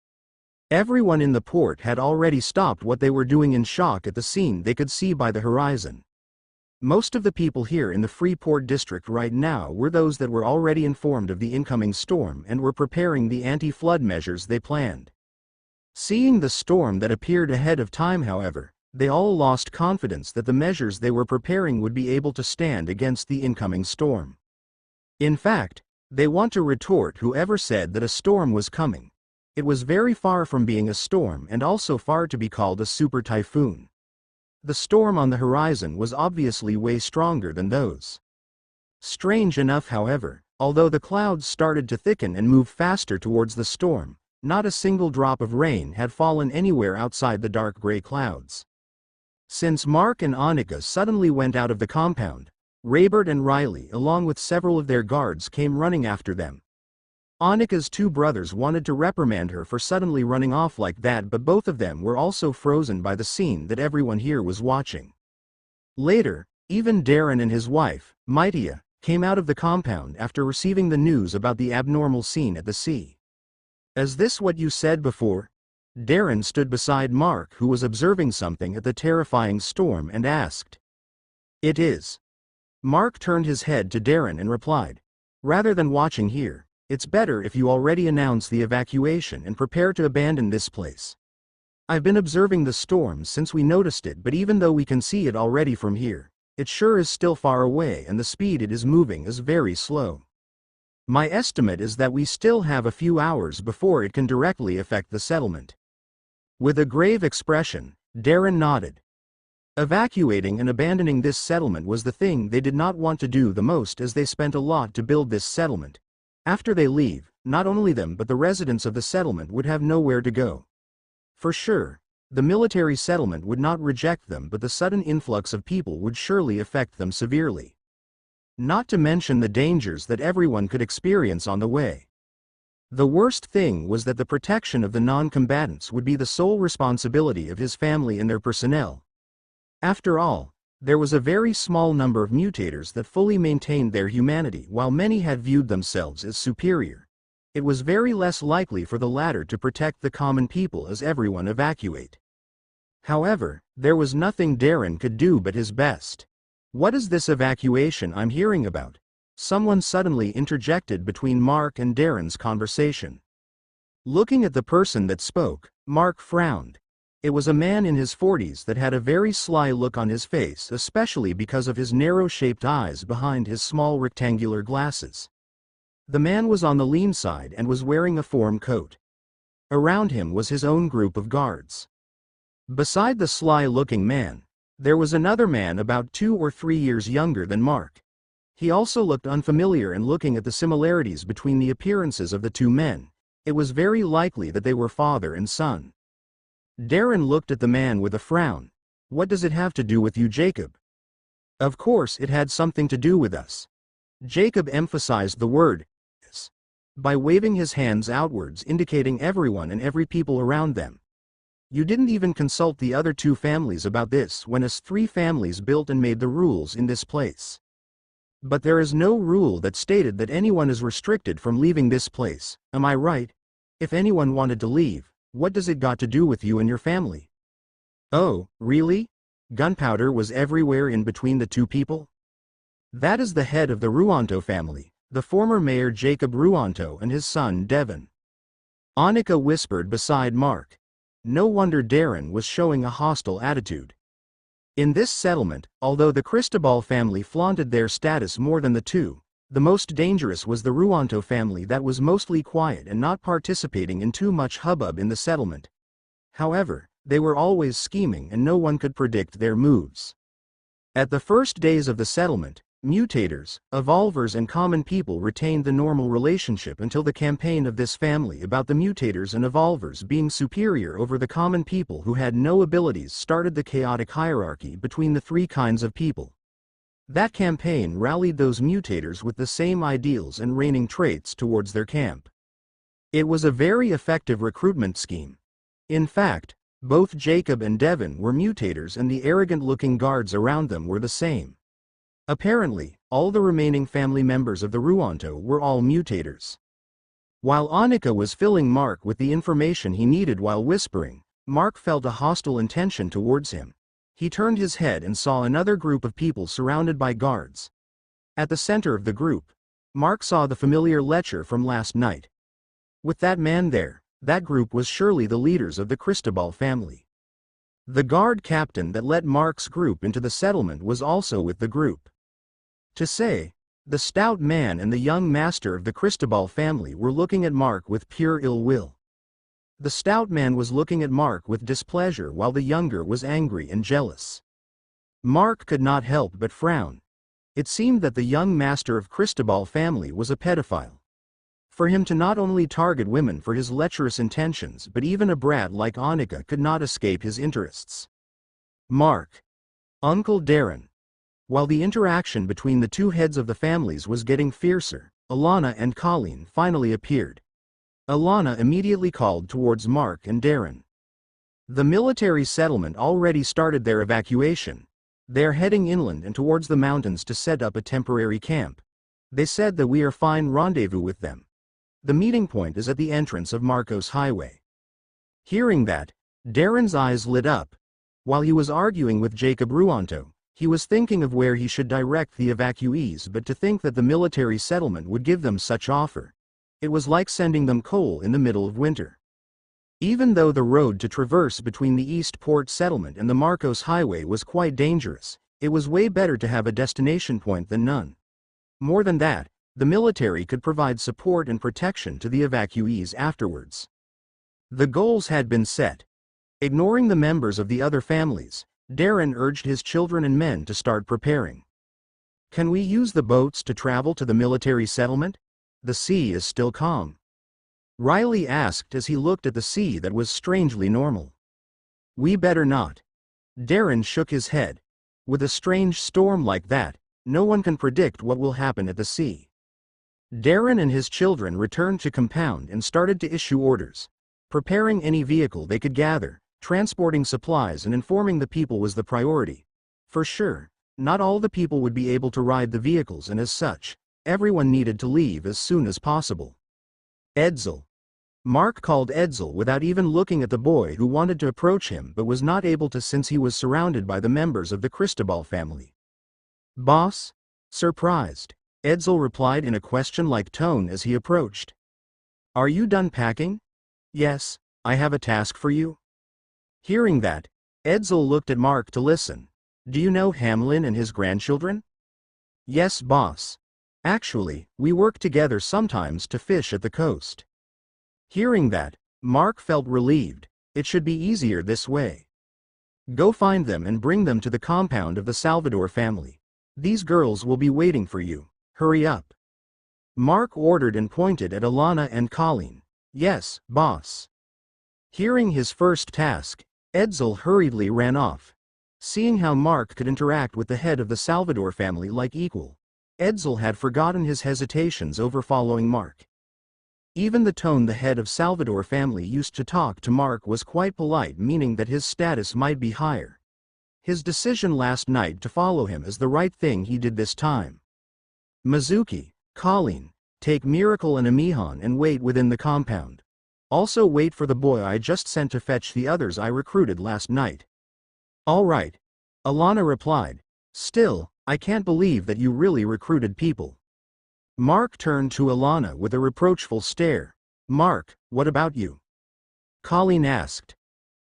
Everyone in the port had already stopped what they were doing in shock at the scene they could see by the horizon. Most of the people here in the Freeport district right now were those that were already informed of the incoming storm and were preparing the anti-flood measures they planned. Seeing the storm that appeared ahead of time, however, they all lost confidence that the measures they were preparing would be able to stand against the incoming storm. In fact, they want to retort whoever said that a storm was coming. It was very far from being a storm and also far to be called a super typhoon. The storm on the horizon was obviously way stronger than those. Strange enough, however, although the clouds started to thicken and move faster towards the storm, not a single drop of rain had fallen anywhere outside the dark gray clouds. Since Mark and Annika suddenly went out of the compound, Raybert and Riley along with several of their guards came running after them. Annika's two brothers wanted to reprimand her for suddenly running off like that, but both of them were also frozen by the scene that everyone here was watching. Later, even Darren and his wife, Maitia, came out of the compound after receiving the news about the abnormal scene at the sea. Is this what you said before? Darren stood beside Mark, who was observing something at the terrifying storm, and asked. It is. Mark turned his head to Darren and replied. Rather than watching here, it's better if you already announce the evacuation and prepare to abandon this place. I've been observing the storm since we noticed it, but even though we can see it already from here, it sure is still far away and the speed it is moving is very slow. My estimate is that we still have a few hours before it can directly affect the settlement. With a grave expression, Darren nodded. Evacuating and abandoning this settlement was the thing they did not want to do the most, as they spent a lot to build this settlement. After they leave, not only them but the residents of the settlement would have nowhere to go. For sure, the military settlement would not reject them, but the sudden influx of people would surely affect them severely. Not to mention the dangers that everyone could experience on the way. The worst thing was that the protection of the non-combatants would be the sole responsibility of his family and their personnel. After all, there was a very small number of mutators that fully maintained their humanity, while many had viewed themselves as superior. It was very less likely for the latter to protect the common people as everyone evacuate. However, there was nothing Darren could do but his best. What is this evacuation I'm hearing about? Someone suddenly interjected between Mark and Darren's conversation. Looking at the person that spoke, Mark frowned. It was a man in his 40s that had a very sly look on his face, especially because of his narrow-shaped eyes behind his small rectangular glasses. The man was on the lean side and was wearing a form coat. Around him was his own group of guards. Beside the sly-looking man, there was another man about 2 or 3 years younger than Mark. He also looked unfamiliar, and looking at the similarities between the appearances of the two men, it was very likely that they were father and son. Darren looked at the man with a frown. What does it have to do with you, Jacob? Of course it had something to do with us. Jacob emphasized the word "us" by waving his hands outwards, indicating everyone and every people around them. You didn't even consult the other two families about this when us 3 families built and made the rules in this place. But there is no rule that stated that anyone is restricted from leaving this place, am I right? If anyone wanted to leave, what does it got to do with you and your family? Oh, really? Gunpowder was everywhere in between the two people? That is the head of the Ruanto family, the former mayor Jacob Ruanto and his son Devon. Annika whispered beside Mark. No wonder Darren was showing a hostile attitude. In this settlement, although the Cristobal family flaunted their status more than the two, the most dangerous was the Ruanto family that was mostly quiet and not participating in too much hubbub in the settlement. However, they were always scheming and no one could predict their moves. At the first days of the settlement, mutators, evolvers and common people retained the normal relationship until the campaign of this family about the mutators and evolvers being superior over the common people who had no abilities started the chaotic hierarchy between the 3 kinds of people. That campaign rallied those mutators with the same ideals and reigning traits towards their camp. It was a very effective recruitment scheme. In fact, both Jacob and Devon were mutators and the arrogant-looking guards around them were the same. Apparently, all the remaining family members of the Ruanto were all mutators. While Annika was filling Mark with the information he needed while whispering, Mark felt a hostile intention towards him. He turned his head and saw another group of people surrounded by guards. At the center of the group, Mark saw the familiar Lecher from last night. With that man there, that group was surely the leaders of the Cristobal family. The guard captain that let Mark's group into the settlement was also with the group. To say, the stout man and the young master of the Cristobal family were looking at Mark with pure ill will. The stout man was looking at Mark with displeasure while the younger was angry and jealous. Mark could not help but frown. It seemed that the young master of Cristobal family was a pedophile. For him to not only target women for his lecherous intentions, but even a brat like Annika could not escape his interests. Mark. Uncle Darren. While the interaction between the two heads of the families was getting fiercer, Alana and Colleen finally appeared. Alana immediately called towards Mark and Darren. The military settlement already started their evacuation. They are heading inland and towards the mountains to set up a temporary camp. They said that we are fine rendezvous with them. The meeting point is at the entrance of Marcos Highway. Hearing that, Darren's eyes lit up. While he was arguing with Jacob Ruanto, he was thinking of where he should direct the evacuees, but to think that the military settlement would give them such offer. It was like sending them coal in the middle of winter. Even though the road to traverse between the East Port settlement and the Marcos Highway was quite dangerous, it was way better to have a destination point than none. More than that, the military could provide support and protection to the evacuees afterwards. The goals had been set. Ignoring the members of the other families, Darren urged his children and men to start preparing. Can we use the boats to travel to the military settlement? The sea is still calm. Riley asked as he looked at the sea that was strangely normal. We better not. Darren shook his head. With a strange storm like that, no one can predict what will happen at the sea. Darren and his children returned to compound and started to issue orders. Preparing any vehicle they could gather, transporting supplies and informing the people was the priority. For sure, not all the people would be able to ride the vehicles, and as such, everyone needed to leave as soon as possible. Edsel. Mark called Edsel without even looking at the boy who wanted to approach him but was not able to since he was surrounded by the members of the Cristobal family. Boss? Surprised, Edsel replied in a question-like tone as he approached. Are you done packing? Yes, I have a task for you. Hearing that, Edsel looked at Mark to listen. Do you know Hamlin and his grandchildren? Yes, boss. Actually, we work together sometimes to fish at the coast. Hearing that, Mark felt relieved. It should be easier this way. Go find them and bring them to the compound of the Salvador family. These girls will be waiting for you. Hurry up. Mark ordered and pointed at Alana and Colleen. Yes, boss. Hearing his first task, Edsel hurriedly ran off. Seeing how Mark could interact with the head of the Salvador family like equal, Edsel had forgotten his hesitations over following Mark. Even the tone the head of Salvador family used to talk to Mark was quite polite, meaning that his status might be higher. His decision last night to follow him is the right thing he did this time. Mizuki, Colleen, take Miracle and Amihan and wait within the compound. Also wait for the boy I just sent to fetch the others I recruited last night. All right, Alana replied. Still, I can't believe that you really recruited people. Mark turned to Alana with a reproachful stare. Mark, what about you? Colleen asked.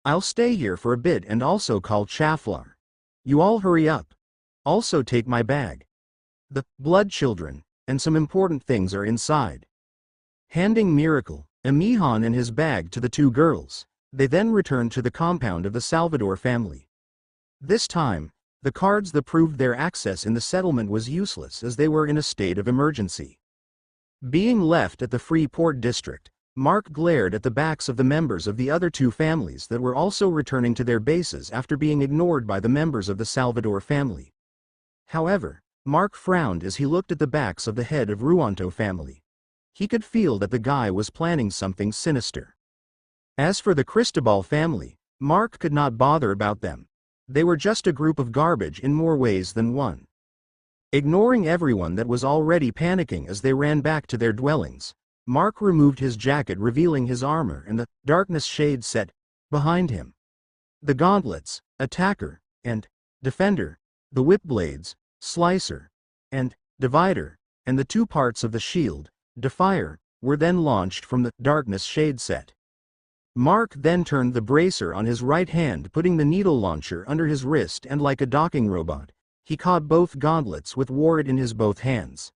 I'll stay here for a bit and also call Chaflar. You all hurry up. Also take my bag. The blood children and some important things are inside. Handing Miracle, Amihan and his bag to the two girls, they then returned to the compound of the Salvador family. This time, the cards that proved their access in the settlement was useless as they were in a state of emergency. Being left at the Free Port district, Mark glared at the backs of the members of the other two families that were also returning to their bases after being ignored by the members of the Salvador family. However, Mark frowned as he looked at the backs of the head of Ruanto family. He could feel that the guy was planning something sinister. As for the Cristobal family, Mark could not bother about them. They were just a group of garbage in more ways than one. Ignoring everyone that was already panicking as they ran back to their dwellings, Mark removed his jacket, revealing his armor and the darkness shade set behind him. The gauntlets, attacker, and defender, the whip blades, slicer, and divider, and the two parts of the shield, defier, were then launched from the darkness shade set. Mark then turned the bracer on his right hand, putting the needle launcher under his wrist, and like a docking robot, he caught both gauntlets with wore it in his both hands.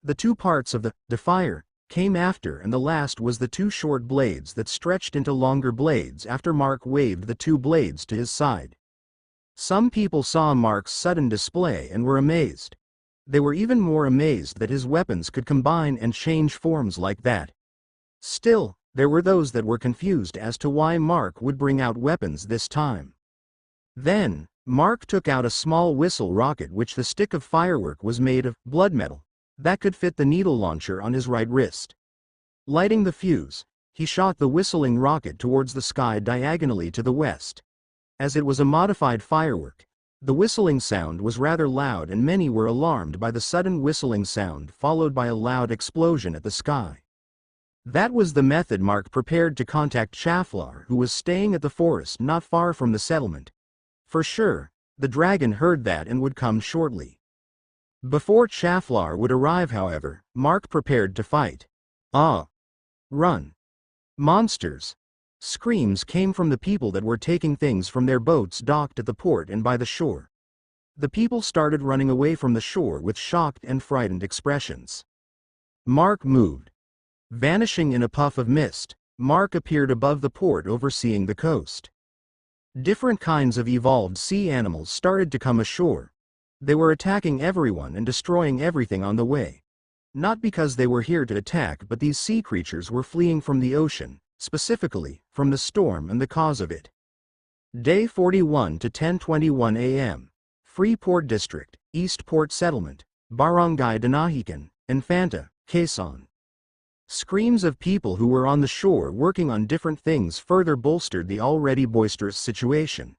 The two parts of the defier came after, and the last was the two short blades that stretched into longer blades after Mark waved the two blades to his side. Some people saw Mark's sudden display and were amazed. They were even more amazed that his weapons could combine and change forms like that. Still, there were those that were confused as to why Mark would bring out weapons this time. Then, Mark took out a small whistle rocket, which the stick of firework was made of blood metal, that could fit the needle launcher on his right wrist. Lighting the fuse, he shot the whistling rocket towards the sky diagonally to the west. As it was a modified firework, The whistling sound was rather loud and many were alarmed by the sudden whistling sound followed by a loud explosion at the sky. That was the method Mark prepared to contact Chaflar, who was staying at the forest not far from the settlement. For sure, the dragon heard that and would come shortly. Before Chaflar would arrive, however, Mark prepared to fight. Ah! Run! Monsters! Screams came from the people that were taking things from their boats docked at the port and by the shore. The people started running away from the shore with shocked and frightened expressions. Mark moved. Vanishing in a puff of mist, Mark appeared above the port overseeing the coast. Different kinds of evolved sea animals started to come ashore. They were attacking everyone and destroying everything on the way. Not because they were here to attack, but these sea creatures were fleeing from the ocean, specifically, from the storm and the cause of it. Day 41 to 10:21 a.m. Freeport District, East Port Settlement, Barangay Danahican, Infanta, Quezon. Screams of people who were on the shore working on different things further bolstered the already boisterous situation.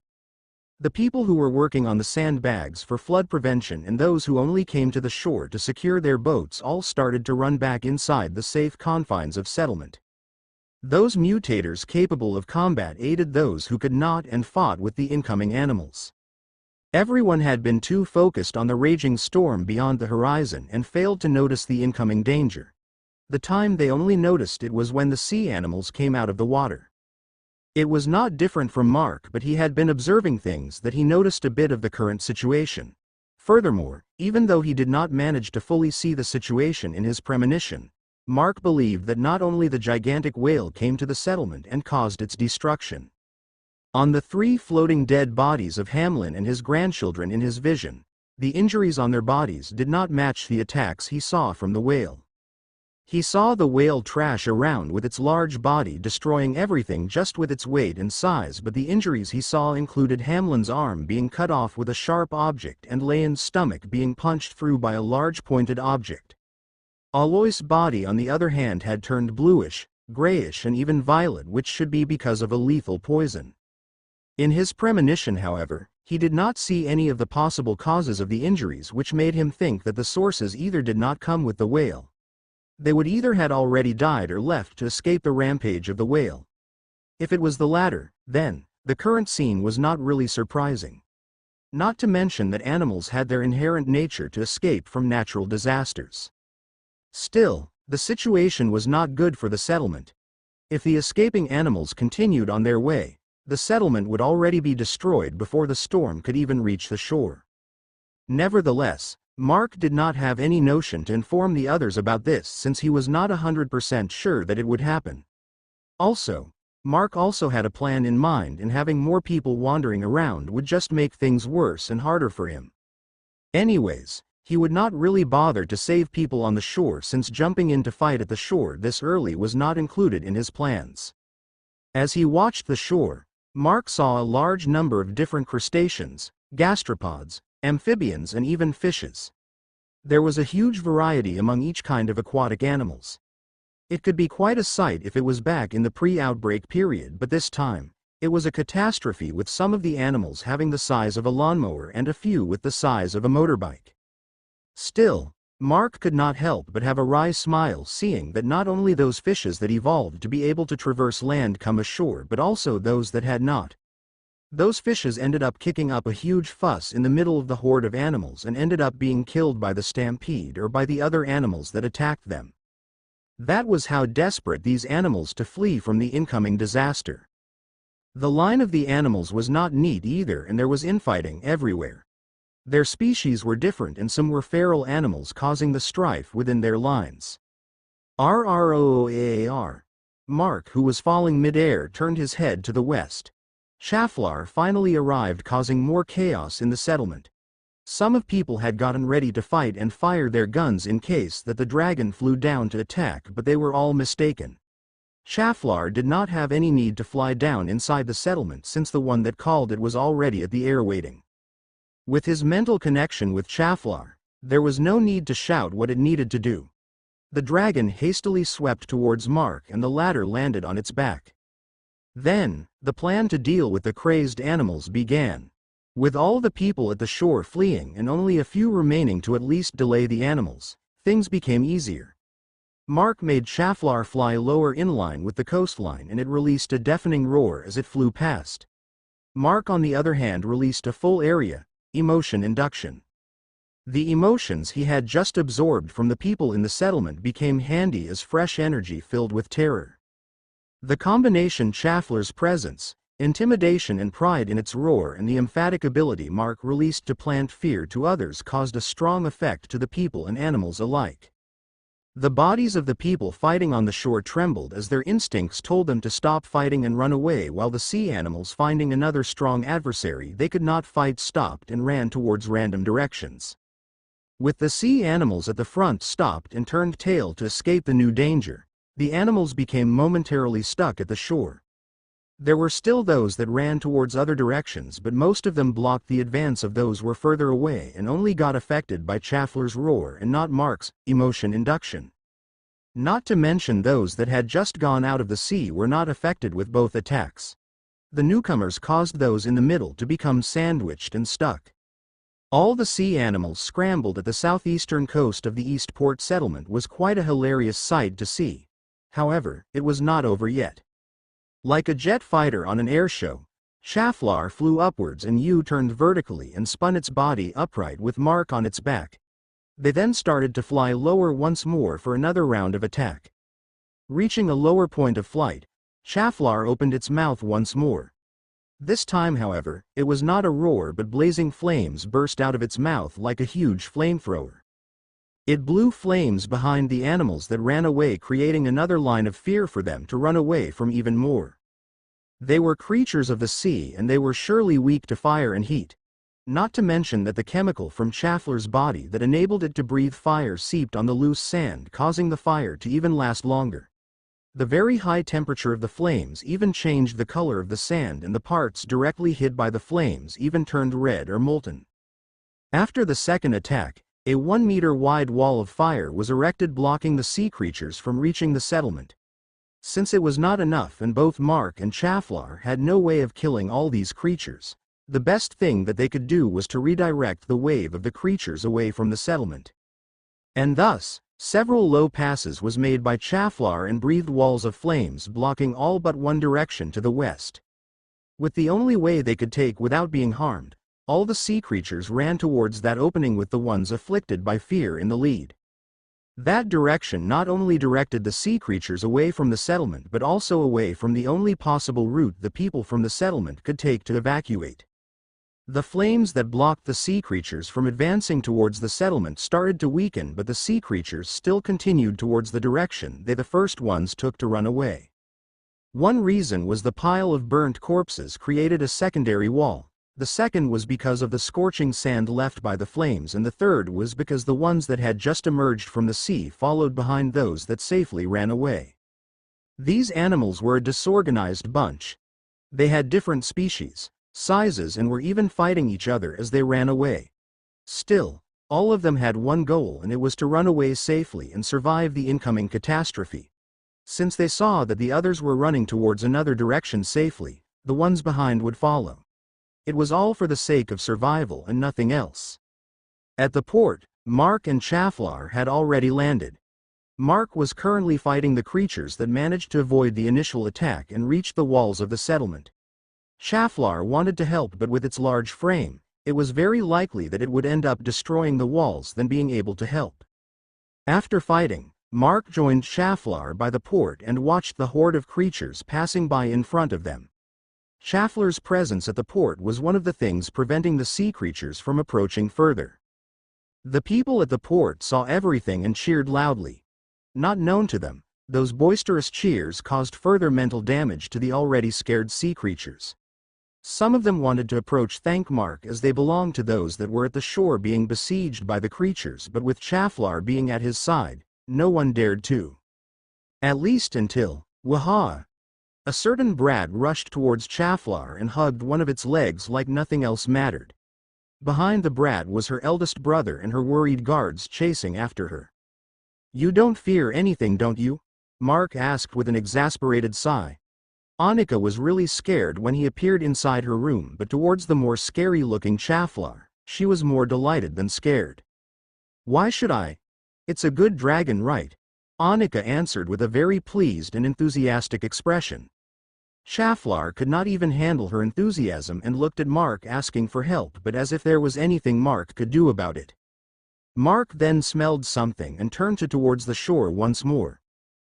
The people who were working on the sandbags for flood prevention and those who only came to the shore to secure their boats all started to run back inside the safe confines of settlement. Those mutators capable of combat aided those who could not and fought with the incoming animals. Everyone had been too focused on the raging storm beyond the horizon and failed to notice the incoming danger. The time they only noticed it was when the sea animals came out of the water. It was not different from Mark, but he had been observing things that he noticed a bit of the current situation. Furthermore, even though he did not manage to fully see the situation in his premonition, Mark believed that not only the gigantic whale came to the settlement and caused its destruction. On the 3 floating dead bodies of Hamlin and his grandchildren in his vision, the injuries on their bodies did not match the attacks he saw from the whale. He saw the whale trash around with its large body destroying everything just with its weight and size, but the injuries he saw included Hamlin's arm being cut off with a sharp object and Leon's stomach being punched through by a large pointed object. Aloy's body on the other hand had turned bluish, grayish and even violet, which should be because of a lethal poison. In his premonition, however, he did not see any of the possible causes of the injuries, which made him think that the sources either did not come with the whale. They would either had already died or left to escape the rampage of the whale. If it was the latter, then, the current scene was not really surprising. Not to mention that animals had their inherent nature to escape from natural disasters. Still, the situation was not good for the settlement. If the escaping animals continued on their way, the settlement would already be destroyed before the storm could even reach the shore. Nevertheless, Mark did not have any notion to inform the others about this since he was not 100% sure that it would happen. Also, Mark also had a plan in mind, and having more people wandering around would just make things worse and harder for him. Anyways, he would not really bother to save people on the shore since jumping in to fight at the shore this early was not included in his plans. As he watched the shore, Mark saw a large number of different crustaceans, gastropods, amphibians and even fishes. There was a huge variety among each kind of aquatic animals. It could be quite a sight if it was back in the pre-outbreak period, but this time, it was a catastrophe, with some of the animals having the size of a lawnmower and a few with the size of a motorbike. Still, Mark could not help but have a wry smile seeing that not only those fishes that evolved to be able to traverse land come ashore, but also those that had not. Those fishes ended up kicking up a huge fuss in the middle of the horde of animals and ended up being killed by the stampede or by the other animals that attacked them. That was how desperate these animals to flee from the incoming disaster. The line of the animals was not neat either, and there was infighting everywhere. Their species were different and some were feral animals causing the strife within their lines. RROOAAR. Mark, who was falling mid-air, turned his head to the west. Chaflar finally arrived, causing more chaos in the settlement. Some of people had gotten ready to fight and fire their guns in case that the dragon flew down to attack, but they were all mistaken. Chaflar did not have any need to fly down inside the settlement since the one that called it was already at the air waiting. With his mental connection with Chaflar, there was no need to shout what it needed to do. The dragon hastily swept towards Mark and the latter landed on its back. Then, the plan to deal with the crazed animals began. With all the people at the shore fleeing and only a few remaining to at least delay the animals, things became easier. Mark made Shaflar fly lower in line with the coastline and it released a deafening roar as it flew past. Mark on the other hand released a full area, emotion induction. The emotions he had just absorbed from the people in the settlement became handy as fresh energy filled with terror. The combination Shaflar's presence, intimidation and pride in its roar and the emphatic ability Mark released to plant fear to others caused a strong effect to the people and animals alike. The bodies of the people fighting on the shore trembled as their instincts told them to stop fighting and run away, while the sea animals, finding another strong adversary they could not fight, stopped and ran towards random directions. With the sea animals at the front stopped and turned tail to escape the new danger, the animals became momentarily stuck at the shore. There were still those that ran towards other directions, but most of them blocked the advance of those were further away and only got affected by Shaflar's roar and not Mark's emotion induction. Not to mention those that had just gone out of the sea were not affected with both attacks. The newcomers caused those in the middle to become sandwiched and stuck. All the sea animals scrambled at the southeastern coast of the Eastport settlement was quite a hilarious sight to see. However, it was not over yet. Like a jet fighter on an air show, Shaflar flew upwards and U-turned vertically and spun its body upright with Mark on its back. They then started to fly lower once more for another round of attack. Reaching a lower point of flight, Shaflar opened its mouth once more. This time, however, it was not a roar but blazing flames burst out of its mouth like a huge flamethrower. It blew flames behind the animals that ran away, creating another line of fear for them to run away from even more. They were creatures of the sea and they were surely weak to fire and heat. Not to mention that the chemical from Shaflar's body that enabled it to breathe fire seeped on the loose sand, causing the fire to even last longer. The very high temperature of the flames even changed the color of the sand, and the parts directly hit by the flames even turned red or molten. After the second attack, a 1-meter wide wall of fire was erected, blocking the sea creatures from reaching the settlement. Since it was not enough and both Mark and Shaflar had no way of killing all these creatures, the best thing that they could do was to redirect the wave of the creatures away from the settlement. And thus, several low passes was made by Shaflar and breathed walls of flames blocking all but one direction to the west. With the only way they could take without being harmed, all the sea creatures ran towards that opening with the ones afflicted by fear in the lead. That direction not only directed the sea creatures away from the settlement but also away from the only possible route the people from the settlement could take to evacuate. The flames that blocked the sea creatures from advancing towards the settlement started to weaken, but the sea creatures still continued towards the direction they the first ones took to run away. One reason was the pile of burnt corpses created a secondary wall. The second was because of the scorching sand left by the flames, and the third was because the ones that had just emerged from the sea followed behind those that safely ran away. These animals were a disorganized bunch. They had different species, sizes, and were even fighting each other as they ran away. Still, all of them had one goal, and it was to run away safely and survive the incoming catastrophe. Since they saw that the others were running towards another direction safely, the ones behind would follow. It was all for the sake of survival and nothing else. At the port, Mark and Shaflar had already landed. Mark was currently fighting the creatures that managed to avoid the initial attack and reach the walls of the settlement. Shaflar wanted to help, but with its large frame, it was very likely that it would end up destroying the walls than being able to help. After fighting, Mark joined Shaflar by the port and watched the horde of creatures passing by in front of them. Shaflar's presence at the port was one of the things preventing the sea creatures from approaching further. The people at the port saw everything and cheered loudly. Not known to them, those boisterous cheers caused further mental damage to the already scared sea creatures. Some of them wanted to approach thank Mark as they belonged to those that were at the shore being besieged by the creatures, but with Shaflar being at his side, no one dared to. At least until, waha! A certain brat rushed towards Shaflar and hugged one of its legs like nothing else mattered. Behind the brat was her eldest brother and her worried guards chasing after her. "You don't fear anything, don't you?" Mark asked with an exasperated sigh. Annika was really scared when he appeared inside her room, but towards the more scary-looking Chaflar, she was more delighted than scared. "Why should I? It's a good dragon, right?" Annika answered with a very pleased and enthusiastic expression. Chaflar could not even handle her enthusiasm and looked at Mark asking for help, but as if there was anything Mark could do about it. Mark then smelled something and turned towards the shore once more.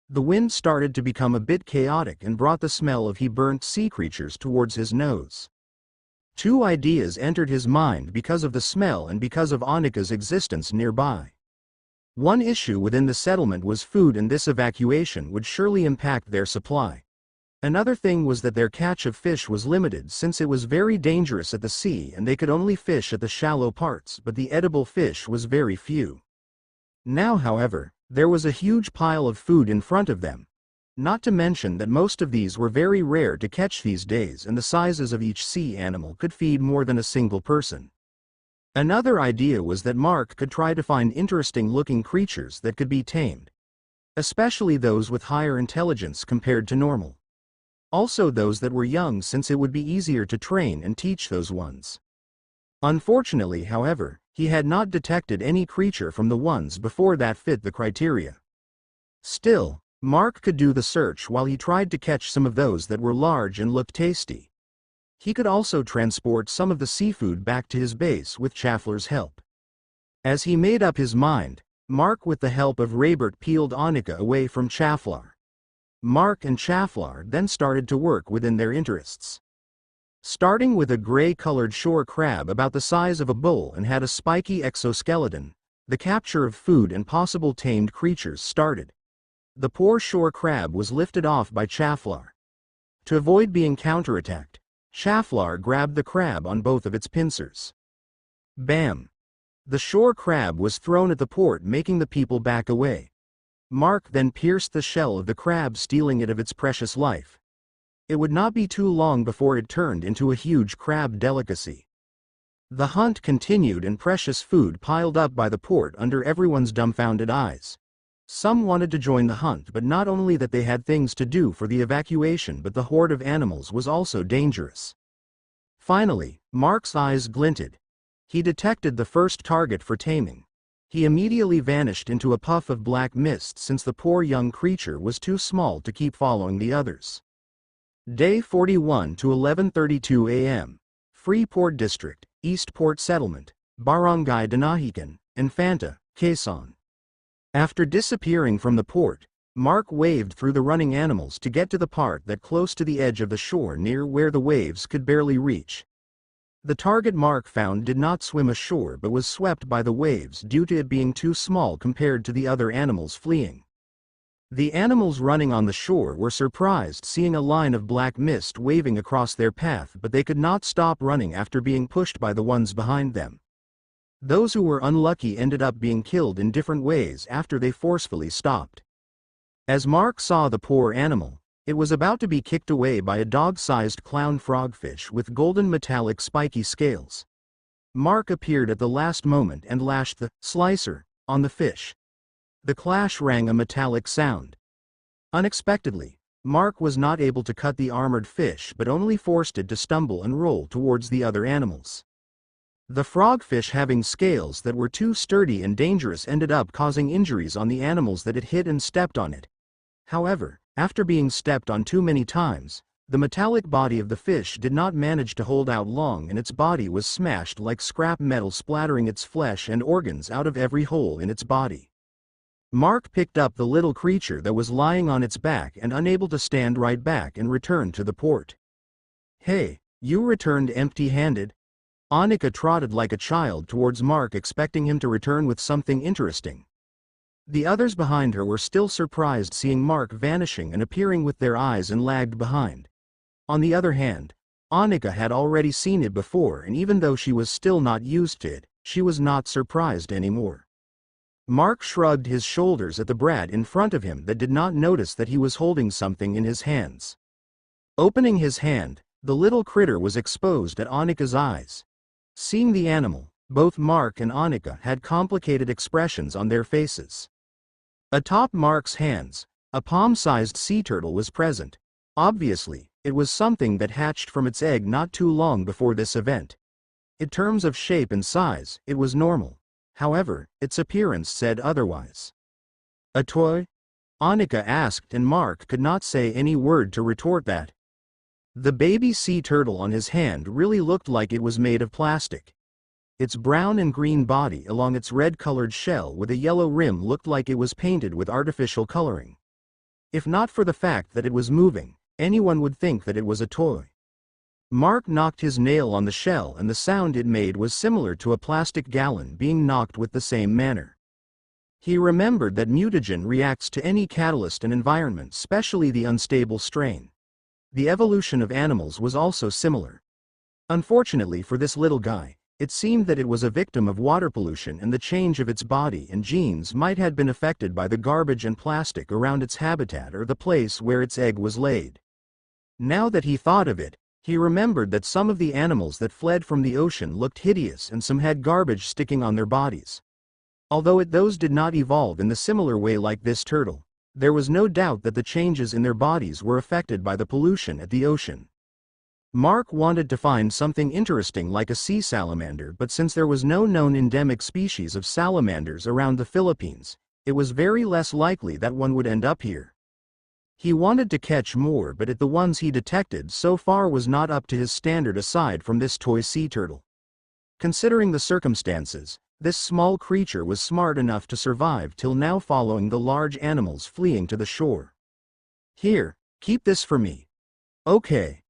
The wind started to become a bit chaotic and brought the smell of burnt sea creatures towards his nose. Two ideas entered his mind because of the smell and because of Annika's existence nearby. One issue within the settlement was food, and this evacuation would surely impact their supply. Another thing was that their catch of fish was limited, since it was very dangerous at the sea and they could only fish at the shallow parts, but the edible fish was very few. Now, however, there was a huge pile of food in front of them. Not to mention that most of these were very rare to catch these days, and the sizes of each sea animal could feed more than a single person. Another idea was that Mark could try to find interesting-looking creatures that could be tamed. Especially those with higher intelligence compared to normal. Also those that were young, since it would be easier to train and teach those ones. Unfortunately, however, he had not detected any creature from the ones before that fit the criteria. Still, Mark could do the search while he tried to catch some of those that were large and looked tasty. He could also transport some of the seafood back to his base with Chaflar's help. As he made up his mind, Mark with the help of Raybert peeled Annika away from Chaflar. Mark and Chaflar then started to work within their interests. Starting with a gray-colored shore crab about the size of a bull and had a spiky exoskeleton, the capture of food and possible tamed creatures started. The poor shore crab was lifted off by Chaflar. To avoid being counterattacked, Chaflar grabbed the crab on both of its pincers. Bam! The shore crab was thrown at the port, making the people back away. Mark then pierced the shell of the crab, stealing it of its precious life. It would not be too long before it turned into a huge crab delicacy. The hunt continued and precious food piled up by the port under everyone's dumbfounded eyes. Some wanted to join the hunt, but not only that they had things to do for the evacuation, but the horde of animals was also dangerous. Finally, Mark's eyes glinted. He detected the first target for taming. He immediately vanished into a puff of black mist, since the poor young creature was too small to keep following the others. Day 41 to 11:32 a.m. Freeport District, Eastport Settlement, Barangay Dinahican, Infanta, Quezon. After disappearing from the port, Mark waved through the running animals to get to the part that close to the edge of the shore, near where the waves could barely reach. The target Mark found did not swim ashore but was swept by the waves due to it being too small compared to the other animals fleeing. The animals running on the shore were surprised seeing a line of black mist waving across their path, but they could not stop running after being pushed by the ones behind them. Those who were unlucky ended up being killed in different ways after they forcefully stopped. As Mark saw the poor animal, it was about to be kicked away by a dog-sized clown frogfish with golden metallic spiky scales. Mark appeared at the last moment and lashed the slicer on the fish. The clash rang a metallic sound. Unexpectedly, Mark was not able to cut the armored fish but only forced it to stumble and roll towards the other animals. The frogfish, having scales that were too sturdy and dangerous, ended up causing injuries on the animals that it hit and stepped on it. However, after being stepped on too many times, the metallic body of the fish did not manage to hold out long and its body was smashed like scrap metal, splattering its flesh and organs out of every hole in its body. Mark picked up the little creature that was lying on its back and unable to stand right back and returned to the port. "Hey, you returned empty-handed?" Annika trotted like a child towards Mark, expecting him to return with something interesting. The others behind her were still surprised seeing Mark vanishing and appearing with their eyes and lagged behind. On the other hand, Annika had already seen it before, and even though she was still not used to it, she was not surprised anymore. Mark shrugged his shoulders at the brat in front of him that did not notice that he was holding something in his hands. Opening his hand, the little critter was exposed at Annika's eyes. Seeing the animal, both Mark and Annika had complicated expressions on their faces. Atop Mark's hands, a palm-sized sea turtle was present. Obviously, It was something that hatched from its egg not too long before this event. In terms of shape and size, it was normal. However, its appearance said otherwise. A toy? Annika asked, and Mark could not say any word to retort that. The baby sea turtle on his hand really looked like it was made of plastic. Its brown and green body along its red-colored shell with a yellow rim looked like it was painted with artificial coloring. If not for the fact that it was moving, anyone would think that it was a toy. Mark knocked his nail on the shell, and the sound it made was similar to a plastic gallon being knocked with the same manner. He remembered that mutagen reacts to any catalyst and environment, especially the unstable strain. The evolution of animals was also similar. Unfortunately for this little guy, it seemed that it was a victim of water pollution, and the change of its body and genes might have been affected by the garbage and plastic around its habitat or the place where its egg was laid. Now that he thought of it, he remembered that some of the animals that fled from the ocean looked hideous and some had garbage sticking on their bodies. Although those did not evolve in the similar way like this turtle, there was no doubt that the changes in their bodies were affected by the pollution at the ocean. Mark wanted to find something interesting like a sea salamander, but since there was no known endemic species of salamanders around the Philippines, it was very less likely that one would end up here. He wanted to catch more, but the ones he detected so far was not up to his standard aside from this toy sea turtle. Considering the circumstances, this small creature was smart enough to survive till now, following the large animals fleeing to the shore. Here, keep this for me. Okay.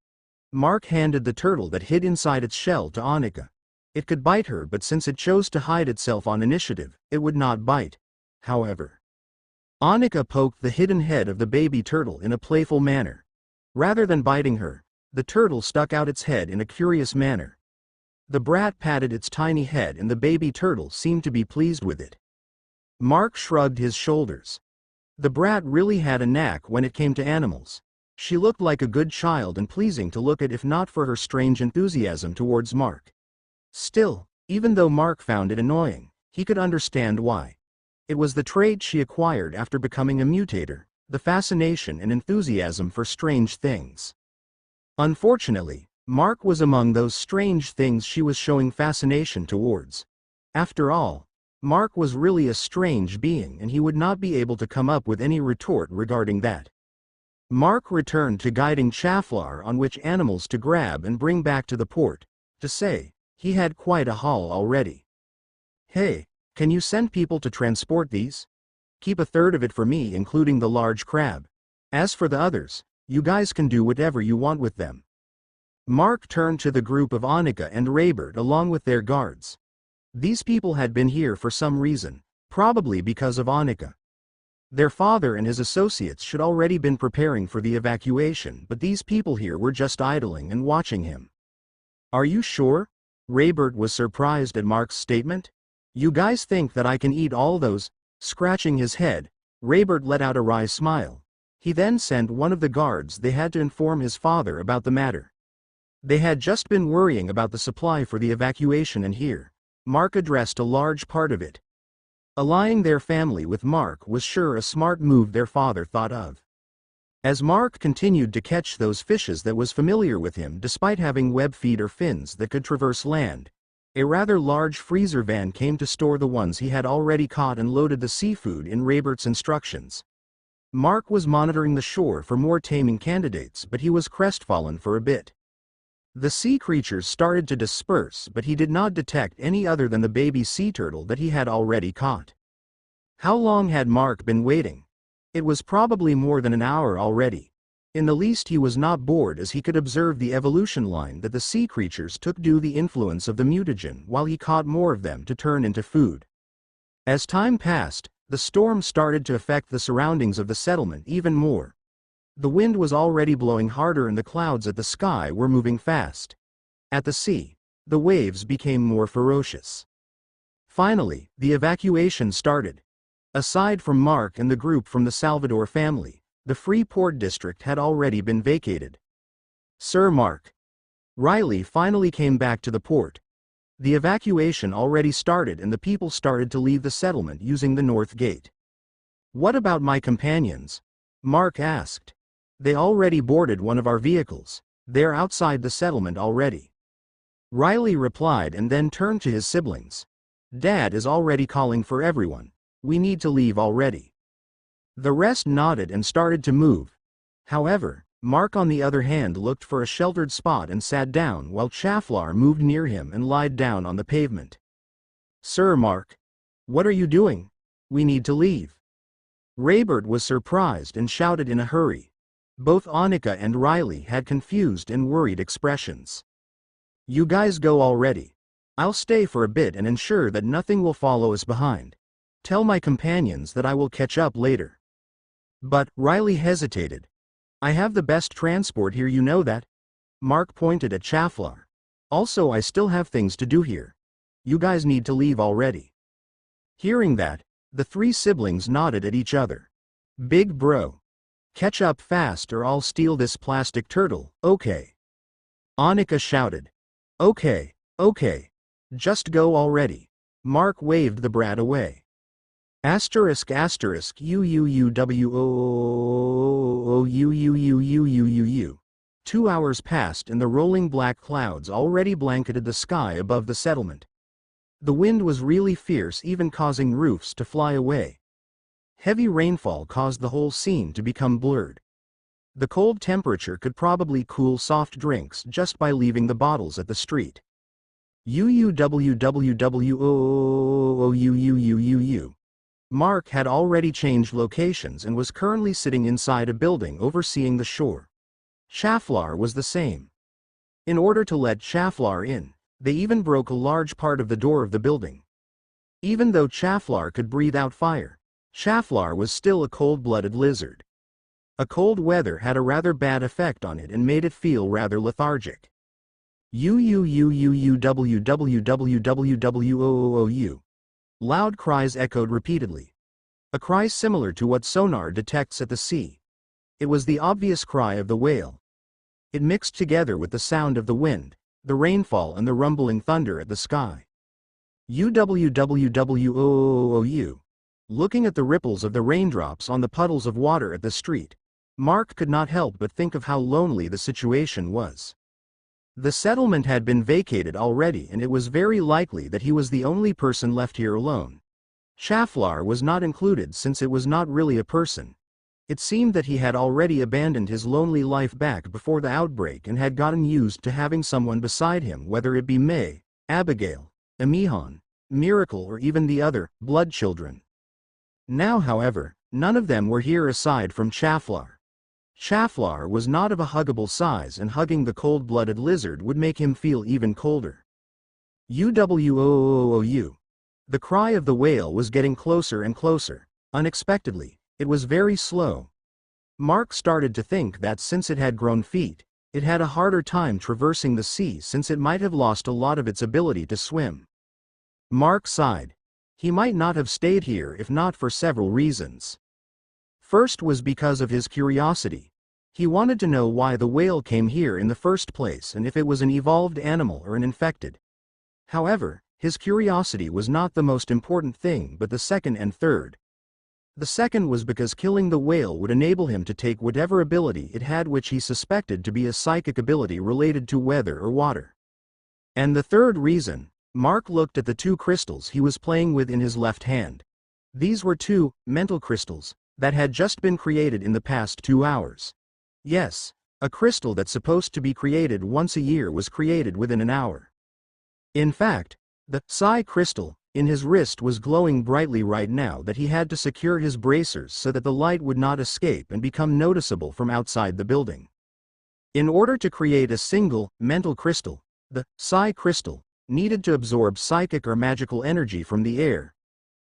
Mark handed the turtle that hid inside its shell to Annika. It could bite her, but since it chose to hide itself on initiative, it would not bite. However, Annika poked the hidden head of the baby turtle in a playful manner. Rather than biting her, the turtle stuck out its head in a curious manner. The brat patted its tiny head, and the baby turtle seemed to be pleased with it. Mark shrugged his shoulders. The brat really had a knack when it came to animals. She looked like a good child and pleasing to look at if not for her strange enthusiasm towards Mark. Still, even though Mark found it annoying, he could understand why. It was the trait she acquired after becoming a mutator, the fascination and enthusiasm for strange things. Unfortunately, Mark was among those strange things she was showing fascination towards. After all, Mark was really a strange being, and he would not be able to come up with any retort regarding that. Mark returned to guiding Chaflar on which animals to grab and bring back to the port. To say, he had quite a haul already. Hey, can you send people to transport these? Keep a third of it for me, including the large crab. As for the others, you guys can do whatever you want with them. Mark turned to the group of Annika and Raybert along with their guards. These people had been here for some reason, probably because of Annika. Their father and his associates should already been preparing for the evacuation, but these people here were just idling and watching him. Are you sure? Raybert was surprised at Mark's statement. You guys think that I can eat all those? Scratching his head, Raybert let out a wry smile. He then sent one of the guards. They had to inform his father about the matter. They had just been worrying about the supply for the evacuation, and here, Mark addressed a large part of it. Allying their family with Mark was sure a smart move their father thought of. As Mark continued to catch those fishes that was familiar with him despite having web feet or fins that could traverse land, a rather large freezer van came to store the ones he had already caught and loaded the seafood in Raybert's instructions. Mark was monitoring the shore for more taming candidates, but he was crestfallen for a bit. The sea creatures started to disperse, but he did not detect any other than the baby sea turtle that he had already caught. How long had Mark been waiting? It was probably more than an hour already. In the least he was not bored, as he could observe the evolution line that the sea creatures took due to the influence of the mutagen while he caught more of them to turn into food. As time passed, the storm started to affect the surroundings of the settlement even more. The wind was already blowing harder and the clouds at the sky were moving fast. At the sea, the waves became more ferocious. Finally, the evacuation started. Aside from Mark and the group from the Salvador family, the Freeport district had already been vacated. Sir Mark. Riley finally came back to the port. The evacuation already started and the people started to leave the settlement using the north gate. What about my companions? Mark asked. They already boarded one of our vehicles. They're outside the settlement already. Riley replied and then turned to his siblings. Dad is already calling for everyone. We need to leave already. The rest nodded and started to move. However, Mark on the other hand looked for a sheltered spot and sat down while Chaflar moved near him and lied down on the pavement. Sir Mark. What are you doing? We need to leave. Raybert was surprised and shouted in a hurry. Both Annika and Riley had confused and worried expressions. You guys go already. I'll stay for a bit and ensure that nothing will follow us behind. Tell my companions that I will catch up later. But, Riley hesitated. I have the best transport here, you know that? Mark pointed at Chaflar. Also, I still have things to do here. You guys need to leave already. Hearing that, the three siblings nodded at each other. Big bro. Catch up fast or I'll steal this plastic turtle, okay? Annika shouted. Okay, okay. Just go already. Mark waved the brat away. Asterisk asterisk UUUWOOUUUUUUU. 2 hours passed and the rolling black clouds already blanketed the sky above the settlement. The wind was really fierce, even causing roofs to fly away. Heavy rainfall caused the whole scene to become blurred. The cold temperature could probably cool soft drinks just by leaving the bottles at the street. UUWWWOOUUUUU. Mark had already changed locations and was currently sitting inside a building overseeing the shore. Chaflar was the same. In order to let Chaflar in, they even broke a large part of the door of the building. Even though Chaflar could breathe out fire, Chaflar was still a cold-blooded lizard. A cold weather had a rather bad effect on it and made it feel rather lethargic. UUUUUWWWWOOOU. Loud cries echoed repeatedly. A cry similar to what sonar detects at the sea. It was the obvious cry of the whale. It mixed together with the sound of the wind, the rainfall and the rumbling thunder at the sky. UWWWOOOU. Looking at the ripples of the raindrops on the puddles of water at the street, Mark could not help but think of how lonely the situation was. The settlement had been vacated already and it was very likely that he was the only person left here alone. Chaflar was not included since it was not really a person. It seemed that he had already abandoned his lonely life back before the outbreak and had gotten used to having someone beside him, whether it be May, Abigail, Amihan, Miracle or even the other, blood children. Now however, none of them were here aside from Chaflar. Chaflar was not of a huggable size and hugging the cold-blooded lizard would make him feel even colder. UWOOOOU. The cry of the whale was getting closer and closer. Unexpectedly, it was very slow. Mark started to think that since it had grown feet, it had a harder time traversing the sea since it might have lost a lot of its ability to swim. Mark sighed. He might not have stayed here if not for several reasons. First was because of his curiosity. He wanted to know why the whale came here in the first place and if it was an evolved animal or an infected. However, his curiosity was not the most important thing but the second and third. The second was because killing the whale would enable him to take whatever ability it had which he suspected to be a psychic ability related to weather or water. And the third reason, Mark looked at the two crystals he was playing with in his left hand. These were two mental crystals that had just been created in the past 2 hours. Yes, a crystal that's supposed to be created once a year was created within an hour. In fact, the psi crystal in his wrist was glowing brightly right now that he had to secure his bracers so that the light would not escape and become noticeable from outside the building. In order to create a single mental crystal, the psi crystal needed to absorb psychic or magical energy from the air.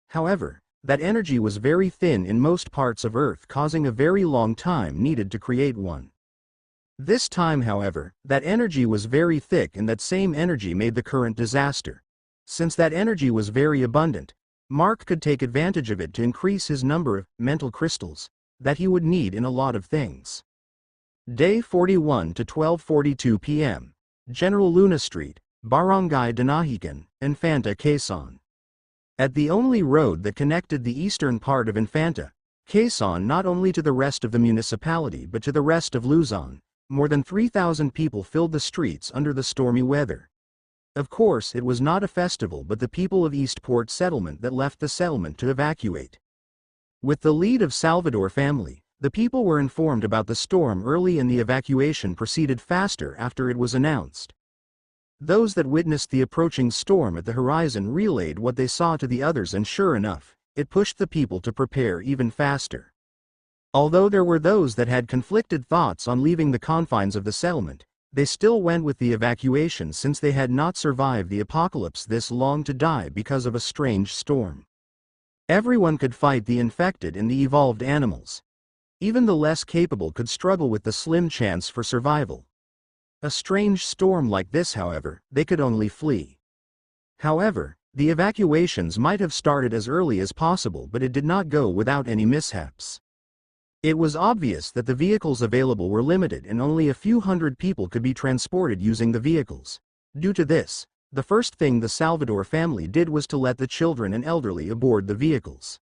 However, that energy was very thin in most parts of Earth, causing a very long time needed to create one. This time, however, that energy was very thick and that same energy made the current disaster. Since that energy was very abundant, Mark could take advantage of it to increase his number of mental crystals that he would need in a lot of things. Day 41 to 12:42 p.m. General Luna Street, Barangay Dinahican, Infanta, Quezon. At the only road that connected the eastern part of Infanta, Quezon not only to the rest of the municipality but to the rest of Luzon. More than 3,000 people filled the streets under the stormy weather. Of course it was not a festival but the people of Eastport settlement that left the settlement to evacuate. With the lead of Salvador family, the people were informed about the storm early and the evacuation proceeded faster after it was announced. Those that witnessed the approaching storm at the horizon relayed what they saw to the others and sure enough, it pushed the people to prepare even faster. Although there were those that had conflicted thoughts on leaving the confines of the settlement, they still went with the evacuation since they had not survived the apocalypse this long to die because of a strange storm. Everyone could fight the infected and the evolved animals. Even the less capable could struggle with the slim chance for survival. A strange storm like this, however, they could only flee. However, the evacuations might have started as early as possible but it did not go without any mishaps. It was obvious that the vehicles available were limited and only a few hundred people could be transported using the vehicles. Due to this, the first thing the Salvador family did was to let the children and elderly aboard the vehicles.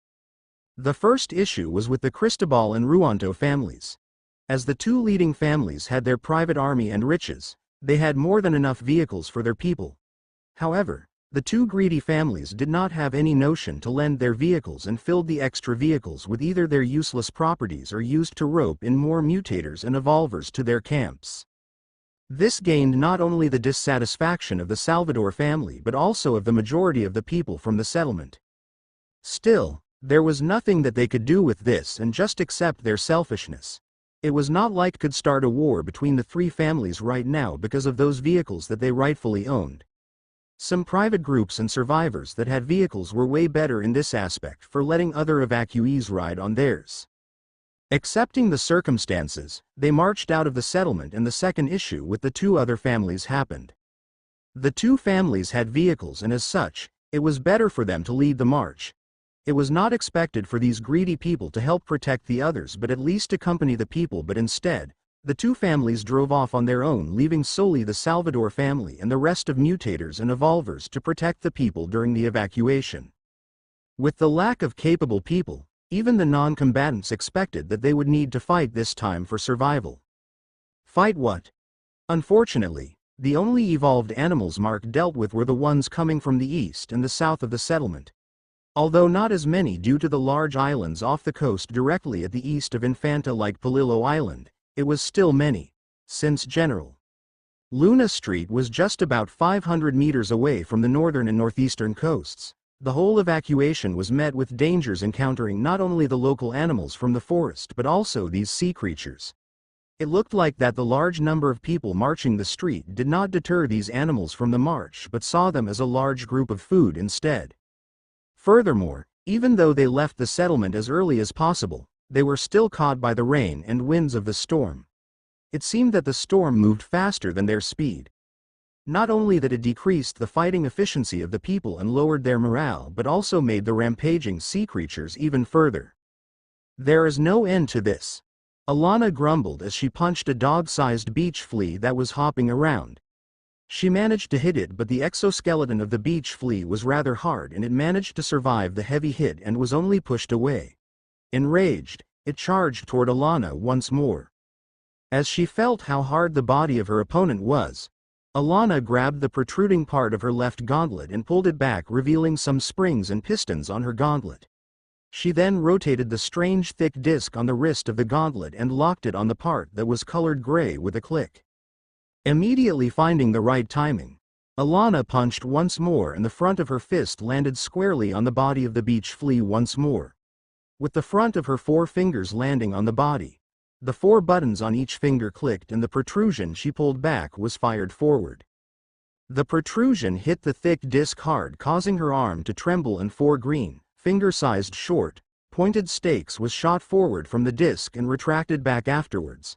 The first issue was with the Cristobal and Ruanto families. As the two leading families had their private army and riches, they had more than enough vehicles for their people. However, the two greedy families did not have any notion to lend their vehicles and filled the extra vehicles with either their useless properties or used to rope in more mutators and evolvers to their camps. This gained not only the dissatisfaction of the Salvador family but also of the majority of the people from the settlement. Still, there was nothing that they could do with this and just accept their selfishness. It was not like could start a war between the three families right now because of those vehicles that they rightfully owned. Some private groups and survivors that had vehicles were way better in this aspect for letting other evacuees ride on theirs. Accepting the circumstances, they marched out of the settlement and the second issue with the two other families happened. The two families had vehicles and as such, it was better for them to lead the march. It was not expected for these greedy people to help protect the others but at least accompany the people but instead, the two families drove off on their own leaving solely the Salvador family and the rest of mutators and evolvers to protect the people during the evacuation. With the lack of capable people, even the non-combatants expected that they would need to fight this time for survival. Fight what? Unfortunately, the only evolved animals Mark dealt with were the ones coming from the east and the south of the settlement. Although not as many due to the large islands off the coast directly at the east of Infanta like Palillo Island, it was still many, since General Luna Street was just about 500 meters away from the northern and northeastern coasts. The whole evacuation was met with dangers encountering not only the local animals from the forest but also these sea creatures. It looked like that the large number of people marching the street did not deter these animals from the march but saw them as a large group of food instead. Furthermore, even though they left the settlement as early as possible, they were still caught by the rain and winds of the storm. It seemed that the storm moved faster than their speed. Not only that it decreased the fighting efficiency of the people and lowered their morale but also made the rampaging sea creatures even further. There is no end to this. Alana grumbled as she punched a dog-sized beach flea that was hopping around. She managed to hit it but the exoskeleton of the beach flea was rather hard and it managed to survive the heavy hit and was only pushed away. Enraged, it charged toward Alana once more. As she felt how hard the body of her opponent was, Alana grabbed the protruding part of her left gauntlet and pulled it back revealing some springs and pistons on her gauntlet. She then rotated the strange thick disc on the wrist of the gauntlet and locked it on the part that was colored gray with a click. Immediately finding the right timing, Alana punched once more and the front of her fist landed squarely on the body of the beach flea once more. With the front of her 4 fingers landing on the body, the 4 buttons on each finger clicked and the protrusion she pulled back was fired forward. The protrusion hit the thick disc hard causing her arm to tremble and 4 green, finger-sized short, pointed stakes was shot forward from the disc and retracted back afterwards.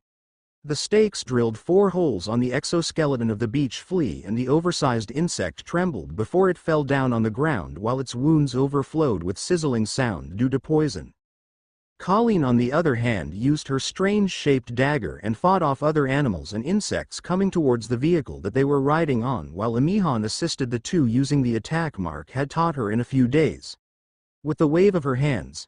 The stakes drilled 4 holes on the exoskeleton of the beach flea and the oversized insect trembled before it fell down on the ground while its wounds overflowed with sizzling sound due to poison. Colleen on the other hand used her strange-shaped dagger and fought off other animals and insects coming towards the vehicle that they were riding on while Amihan assisted the two using the attack Mark had taught her in a few days. With the wave of her hands,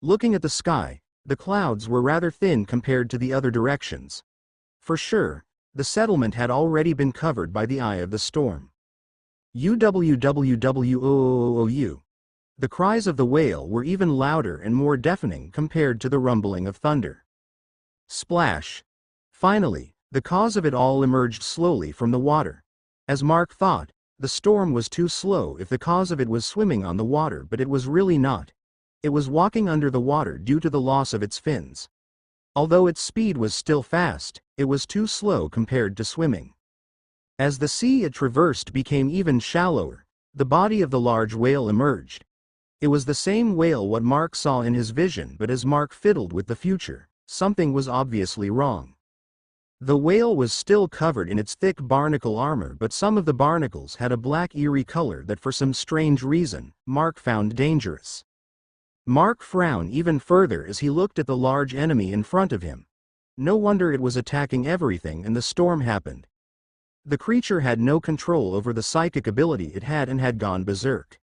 Looking at the sky, the clouds were rather thin compared to the other directions. For sure, the settlement had already been covered by the eye of the storm. Uwwwoo. The cries of the whale were even louder and more deafening compared to the rumbling of thunder. Splash! Finally, the cause of it all emerged slowly from the water. As Mark thought, the storm was too slow if the cause of it was swimming on the water, but it was really not. It was walking under the water due to the loss of its fins. Although its speed was still fast, it was too slow compared to swimming. As the sea it traversed became even shallower, the body of the large whale emerged. It was the same whale what Mark saw in his vision, but as Mark fiddled with the future, something was obviously wrong. The whale was still covered in its thick barnacle armor, but some of the barnacles had a black eerie color that for some strange reason, Mark found dangerous. Mark frowned even further as he looked at the large enemy in front of him. No wonder it was attacking everything and the storm happened. The creature had no control over the psychic ability it had and had gone berserk.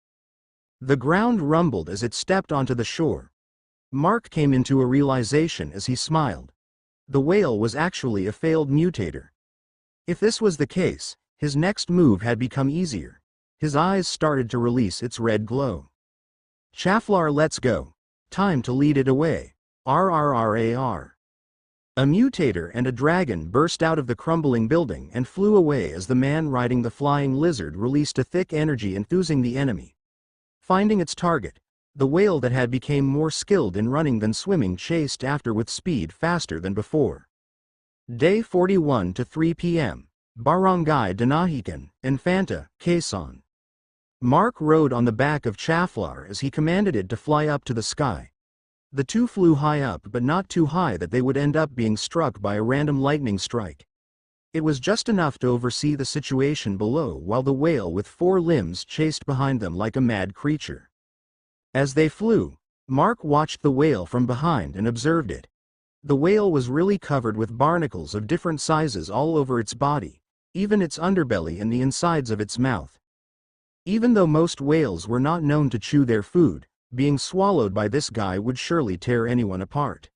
The ground rumbled as it stepped onto the shore. Mark came into a realization as he smiled. The whale was actually a failed mutator. If this was the case, his next move had become easier. His eyes started to release its red glow. Chaflar, let's go. Time to lead it away. RRRAR. A mutator and a dragon burst out of the crumbling building and flew away as the man riding the flying lizard released a thick energy enthusing the enemy. Finding its target, the whale that had become more skilled in running than swimming chased after with speed faster than before. Day 41 to 3 p.m. Barangay Dinahican, Infanta, Quezon. Mark rode on the back of Chaflar as he commanded it to fly up to the sky. The two flew high up, but not too high that they would end up being struck by a random lightning strike. It was just enough to oversee the situation below while the whale with 4 limbs chased behind them like a mad creature. As they flew, Mark watched the whale from behind and observed it. The whale was really covered with barnacles of different sizes all over its body, even its underbelly and the insides of its mouth. Even though most whales were not known to chew their food, being swallowed by this guy would surely tear anyone apart.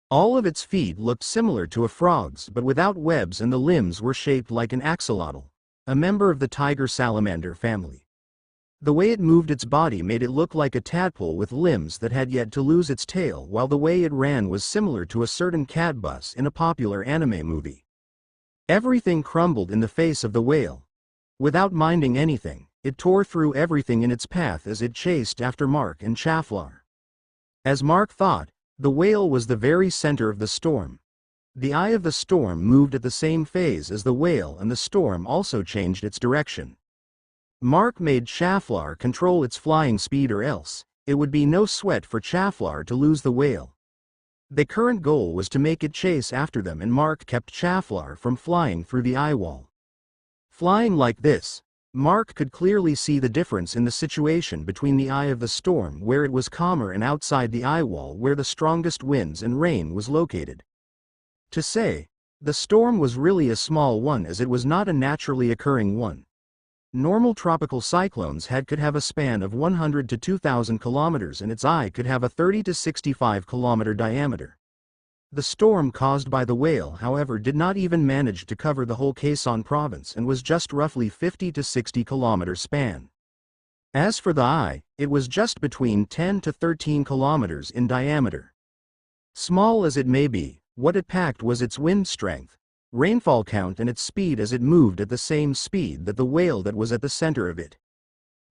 All of its feet looked similar to a frog's but without webs, and the limbs were shaped like an axolotl, a member of the tiger salamander family. The way it moved its body made it look like a tadpole with limbs that had yet to lose its tail, while the way it ran was similar to a certain cat bus in a popular anime movie. Everything crumbled in the face of the whale. Without minding anything, it tore through everything in its path as it chased after Mark and Chaflar. As Mark thought, the whale was the very center of the storm. The eye of the storm moved at the same phase as the whale, and the storm also changed its direction. Mark made Chaflar control its flying speed, or else it would be no sweat for Chaflar to lose the whale. The current goal was to make it chase after them, and Mark kept Chaflar from flying through the eye wall. Flying like this, Mark could clearly see the difference in the situation between the eye of the storm, where it was calmer, and outside the eye wall, where the strongest winds and rain was located. To say, the storm was really a small one, as it was not a naturally occurring one. Normal tropical cyclones could have a span of 100 to 2,000 kilometers, and its eye could have a 30 to 65 kilometer diameter. The storm caused by the whale, however, did not even manage to cover the whole Quezon province and was just roughly 50 to 60 kilometer span. As for the eye, it was just between 10 to 13 kilometers in diameter. Small as it may be, what it packed was its wind strength, rainfall count, and its speed, as it moved at the same speed that the whale that was at the center of it.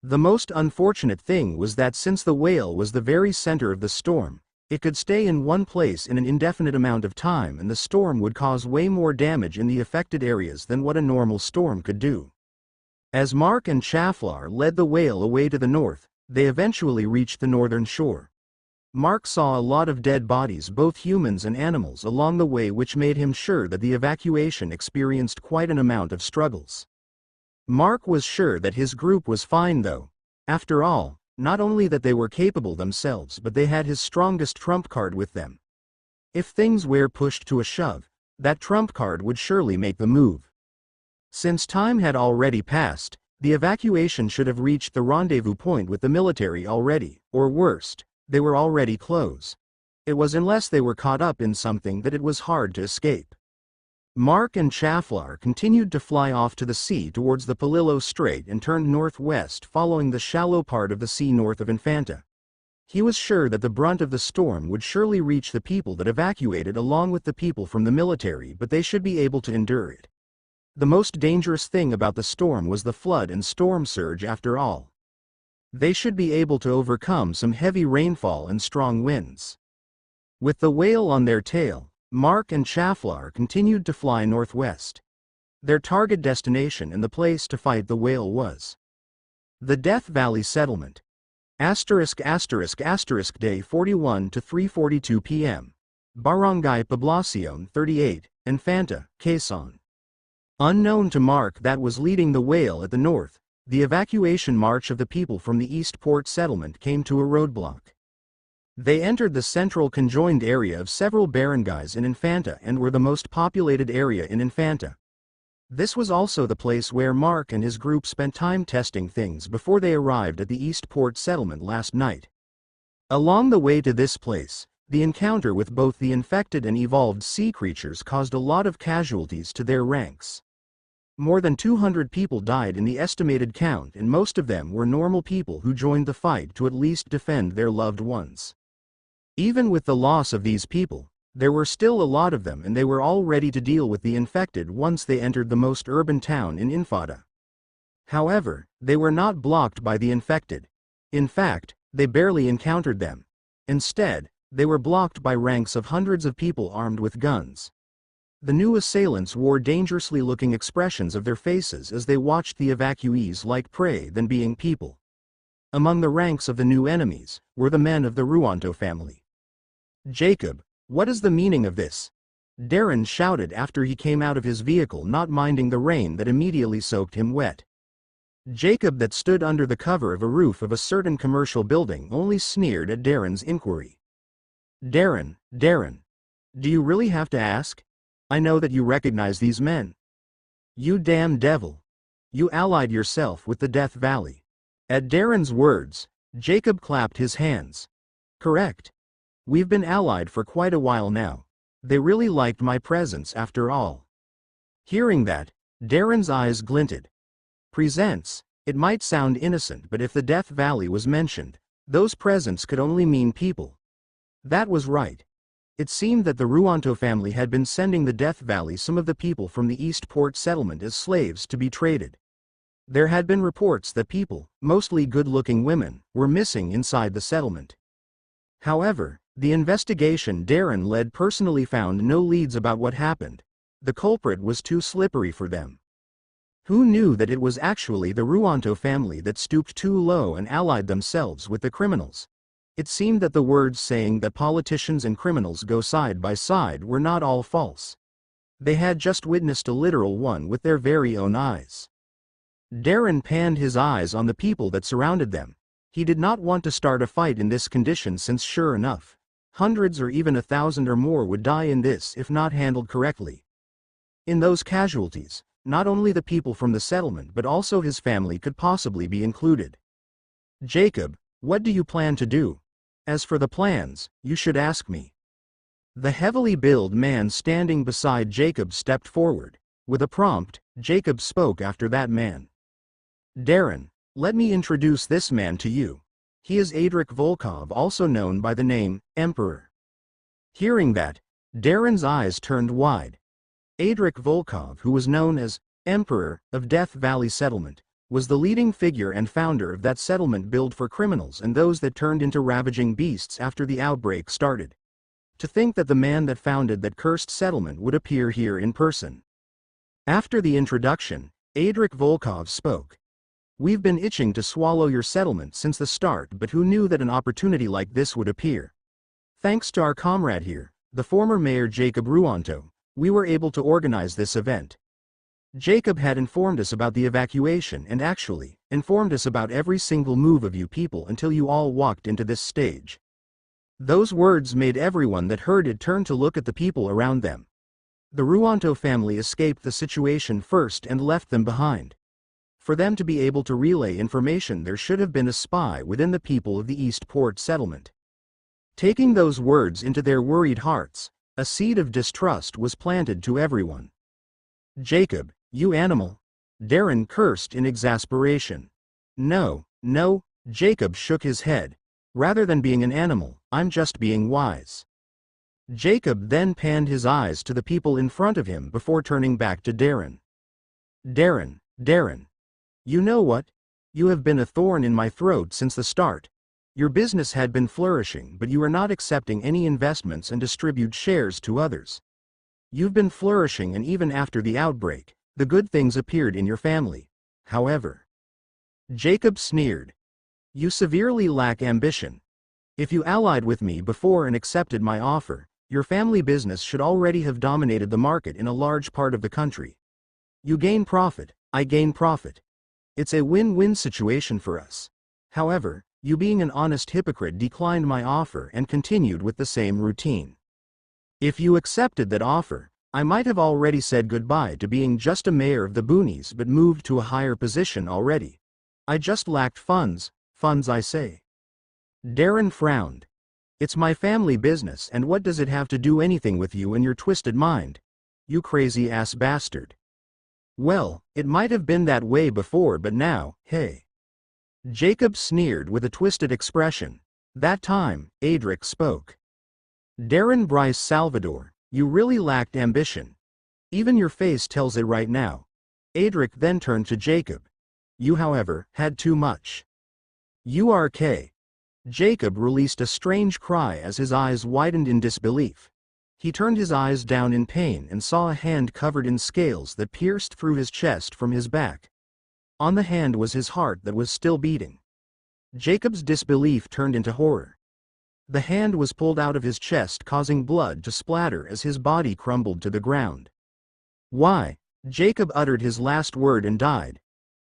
The most unfortunate thing was that since the whale was the very center of the storm, it could stay in one place in an indefinite amount of time, and the storm would cause way more damage in the affected areas than what a normal storm could do. As Mark and Chaflar led the whale away to the north, they eventually reached the northern shore. Mark saw a lot of dead bodies, both humans and animals, along the way, which made him sure that the evacuation experienced quite an amount of struggles. Mark was sure that his group was fine though. After all, not only that they were capable themselves, but they had his strongest trump card with them. If things were pushed to a shove, that trump card would surely make the move. Since time had already passed, the evacuation should have reached the rendezvous point with the military already, or worst, they were already close. It was unless they were caught up in something that it was hard to escape. Mark and Chaflar continued to fly off to the sea towards the Palillo Strait and turned northwest following the shallow part of the sea north of Infanta. He was sure that the brunt of the storm would surely reach the people that evacuated along with the people from the military, but they should be able to endure it. The most dangerous thing about the storm was the flood and storm surge after all. They should be able to overcome some heavy rainfall and strong winds. With the whale on their tail, Mark and Chaflar continued to fly northwest. Their target destination and the place to fight the whale was the Death Valley Settlement. Day 41 to 3:42 p.m. Barangay Poblacion 38, Infanta, Quezon. Unknown to Mark that was leading the whale at the north, the evacuation march of the people from the East Port Settlement came to a roadblock. They entered the central conjoined area of several barangays in Infanta and were the most populated area in Infanta. This was also the place where Mark and his group spent time testing things before they arrived at the East Port Settlement last night. Along the way to this place, the encounter with both the infected and evolved sea creatures caused a lot of casualties to their ranks. More than 200 people died in the estimated count, and most of them were normal people who joined the fight to at least defend their loved ones. Even with the loss of these people, there were still a lot of them, and they were all ready to deal with the infected once they entered the most urban town in Infanta. However, they were not blocked by the infected. In fact, they barely encountered them. Instead, they were blocked by ranks of hundreds of people armed with guns. The new assailants wore dangerously looking expressions of their faces as they watched the evacuees like prey than being people. Among the ranks of the new enemies were the men of the Ruanto family. "Jacob, what is the meaning of this?" Darren shouted after he came out of his vehicle, not minding the rain that immediately soaked him wet. Jacob, that stood under the cover of a roof of a certain commercial building, only sneered at Darren's inquiry. Darren, do you really have to ask? I know that you recognize these men. You damn devil. You allied yourself with the Death Valley. At Darren's words, Jacob clapped his hands. Correct. We've been allied for quite a while now. They really liked my presence after all. Hearing that, Darren's eyes glinted. Presents, it might sound innocent, but if the Death Valley was mentioned, those presents could only mean people. That was right. It seemed that the Ruanto family had been sending the Death Valley some of the people from the East Port Settlement as slaves to be traded. There had been reports that people, mostly good-looking women, were missing inside the settlement. However, the investigation Darren led personally found no leads about what happened. The culprit was too slippery for them. Who knew that it was actually the Ruanto family that stooped too low and allied themselves with the criminals? It seemed that the words saying that politicians and criminals go side by side were not all false. They had just witnessed a literal one with their very own eyes. Darren panned his eyes on the people that surrounded them. He did not want to start a fight in this condition, since sure enough, hundreds or even 1,000 or more would die in this if not handled correctly. In those casualties, not only the people from the settlement but also his family could possibly be included. Jacob, what do you plan to do? As for the plans, you should ask me. The heavily built man standing beside Jacob stepped forward. With a prompt, Jacob spoke after that man. Darren, let me introduce this man to you. He is Adric Volkov, also known by the name Emperor. Hearing that, Darren's eyes turned wide. Adric Volkov, who was known as Emperor of Death Valley Settlement, was the leading figure and founder of that settlement built for criminals and those that turned into ravaging beasts after the outbreak started. To think that the man that founded that cursed settlement would appear here in person. After the introduction, Adric Volkov spoke. We've been itching to swallow your settlement since the start, but who knew that an opportunity like this would appear? Thanks to our comrade here, the former mayor Jacob Ruanto, we were able to organize this event. Jacob had informed us about the evacuation and actually informed us about every single move of you people until you all walked into this stage. Those words made everyone that heard it turn to look at the people around them. The Ruanto family escaped the situation first and left them behind. For them to be able to relay information, there should have been a spy within the people of the East Port Settlement. Taking those words into their worried hearts, a seed of distrust was planted to everyone. "Jacob, you animal!" Darren cursed in exasperation. "No, no," Jacob shook his head. "Rather than being an animal, I'm just being wise." Jacob then panned his eyes to the people in front of him before turning back to Darren. Darren. You know what? You have been a thorn in my throat since the start. Your business had been flourishing, but you are not accepting any investments and distribute shares to others. You've been flourishing, and even after the outbreak, the good things appeared in your family. However, Jacob sneered. You severely lack ambition. If you allied with me before and accepted my offer, your family business should already have dominated the market in a large part of the country. You gain profit, I gain profit. It's a win-win situation for us. However, you being an honest hypocrite declined my offer and continued with the same routine. If you accepted that offer, I might have already said goodbye to being just a mayor of the boonies but moved to a higher position already. I just lacked funds I say. Darren frowned. It's my family business, and what does it have to do anything with you and your twisted mind? You crazy ass bastard. Well, it might have been that way before, but now, hey. Jacob sneered with a twisted expression. That time, Adric spoke. Darren Bryce Salvador, you really lacked ambition. Even your face tells it right now. Adric then turned to Jacob. You, however, had too much. URK. Jacob released a strange cry as his eyes widened in disbelief. He turned his eyes down in pain and saw a hand covered in scales that pierced through his chest from his back. On the hand was his heart that was still beating. Jacob's disbelief turned into horror. The hand was pulled out of his chest, causing blood to splatter as his body crumbled to the ground. Why? Jacob uttered his last word and died.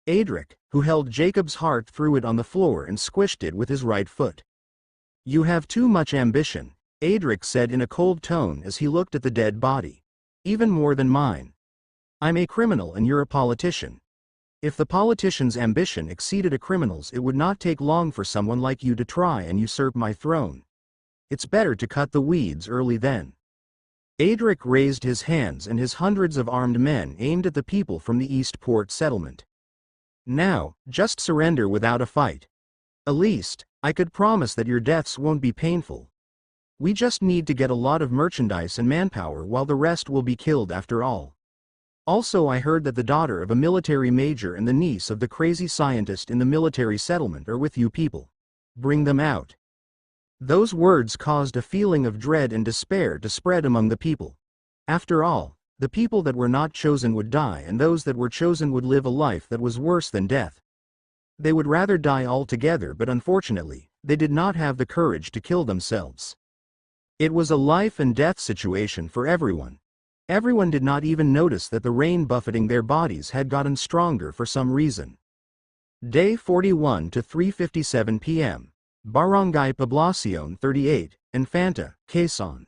Adric, who held Jacob's heart, threw it on the floor and squished it with his right foot. You have too much ambition, Adric said in a cold tone as he looked at the dead body. Even more than mine. I'm a criminal and you're a politician. If the politician's ambition exceeded a criminal's, it would not take long for someone like you to try and usurp my throne. It's better to cut the weeds early then. Adric raised his hands and his hundreds of armed men aimed at the people from the Eastport settlement. Now, just surrender without a fight. At least, I could promise that your deaths won't be painful. We just need to get a lot of merchandise and manpower, while the rest will be killed after all. Also, I heard that the daughter of a military major and the niece of the crazy scientist in the military settlement are with you people. Bring them out. Those words caused a feeling of dread and despair to spread among the people. After all, the people that were not chosen would die, and those that were chosen would live a life that was worse than death. They would rather die altogether, but unfortunately, they did not have the courage to kill themselves. It was a life and death situation for everyone. Everyone did not even notice that the rain buffeting their bodies had gotten stronger for some reason. Day 41 to 3:57 p.m. Barangay Poblacion 38, Infanta, Quezon.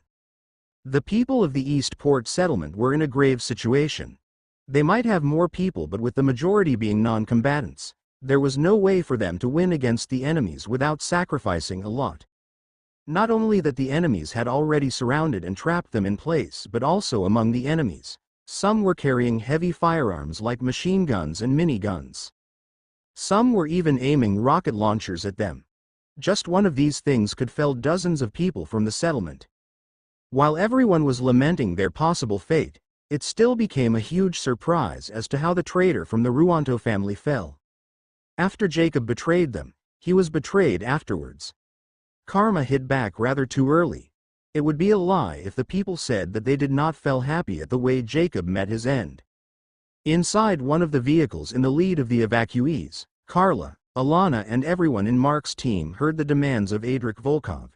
The people of the Eastport settlement were in a grave situation. They might have more people, but with the majority being non-combatants, there was no way for them to win against the enemies without sacrificing a lot. Not only that the enemies had already surrounded and trapped them in place, but also among the enemies, some were carrying heavy firearms like machine guns and miniguns. Some were even aiming rocket launchers at them. Just one of these things could fell dozens of people from the settlement. While everyone was lamenting their possible fate, it still became a huge surprise as to how the traitor from the Ruanto family fell. After Jacob betrayed them, he was betrayed afterwards. Karma hit back rather too early. It would be a lie if the people said that they did not feel happy at the way Jacob met his end. Inside one of the vehicles in the lead of the evacuees, Carla, Alana and everyone in Mark's team heard the demands of Adric Volkov.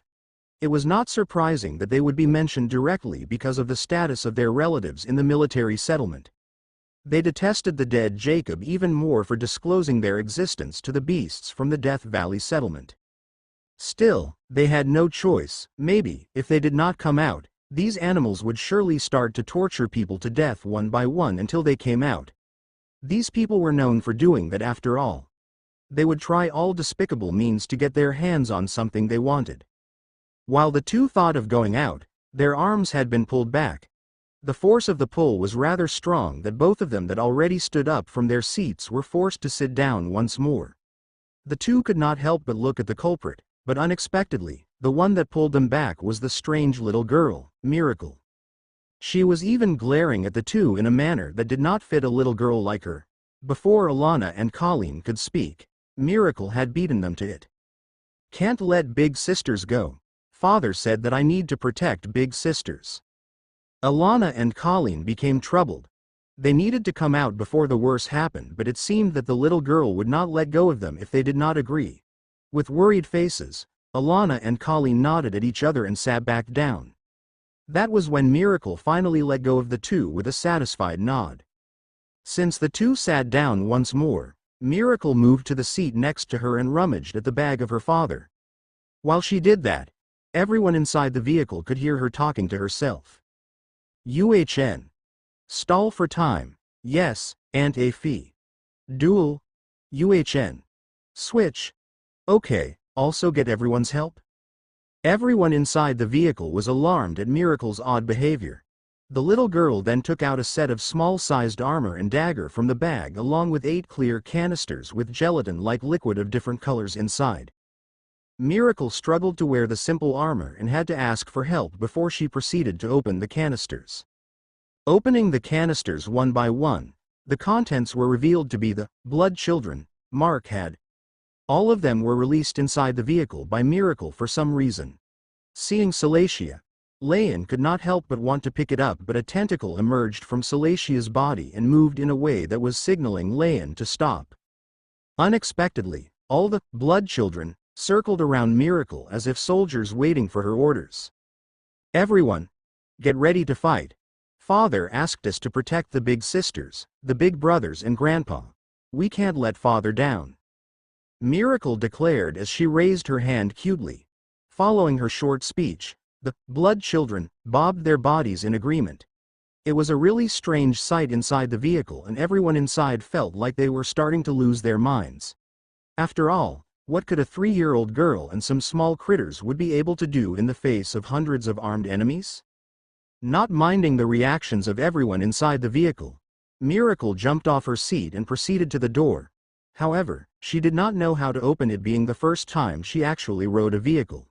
It was not surprising that they would be mentioned directly because of the status of their relatives in the military settlement. They detested the dead Jacob even more for disclosing their existence to the beasts from the Death Valley settlement. Still, they had no choice. Maybe, if they did not come out, these animals would surely start to torture people to death one by one until they came out. These people were known for doing that after all. They would try all despicable means to get their hands on something they wanted. While the two thought of going out, their arms had been pulled back. The force of the pull was rather strong that both of them that already stood up from their seats were forced to sit down once more. The two could not help but look at the culprit, but unexpectedly, the one that pulled them back was the strange little girl, Miracle. She was even glaring at the two in a manner that did not fit a little girl like her. Before Alana and Colleen could speak, Miracle had beaten them to it. "Can't let big sisters go. Father said that I need to protect big sisters." Alana and Colleen became troubled. They needed to come out before the worst happened, but it seemed that the little girl would not let go of them if they did not agree. With worried faces, Alana and Colleen nodded at each other and sat back down. That was when Miracle finally let go of the two with a satisfied nod. Since the two sat down once more, Miracle moved to the seat next to her and rummaged at the bag of her father. While she did that, everyone inside the vehicle could hear her talking to herself. UHN. Stall for time. Yes, and a fee. Duel. UHN. Switch. Okay, also get everyone's help? Everyone inside the vehicle was alarmed at Miracle's odd behavior. The little girl then took out a set of small-sized armor and dagger from the bag along with 8 clear canisters with gelatin-like liquid of different colors inside. Miracle struggled to wear the simple armor and had to ask for help before she proceeded to open the canisters. Opening the canisters one by one, the contents were revealed to be the blood children Mark had. All of them were released inside the vehicle by Miracle for some reason. Seeing Salacia, Leon could not help but want to pick it up, but a tentacle emerged from Salacia's body and moved in a way that was signaling Leon to stop. Unexpectedly, all the blood children circled around Miracle as if soldiers waiting for her orders. "Everyone, get ready to fight. Father asked us to protect the big sisters, the big brothers and Grandpa. We can't let Father down," Miracle declared as she raised her hand cutely. Following her short speech, the blood children bobbed their bodies in agreement. It was a really strange sight inside the vehicle, and everyone inside felt like they were starting to lose their minds. After all, what could a 3-year-old girl and some small critters would be able to do in the face of hundreds of armed enemies? Not minding the reactions of everyone inside the vehicle, Miracle jumped off her seat and proceeded to the door. However, she did not know how to open it, being the first time she actually rode a vehicle.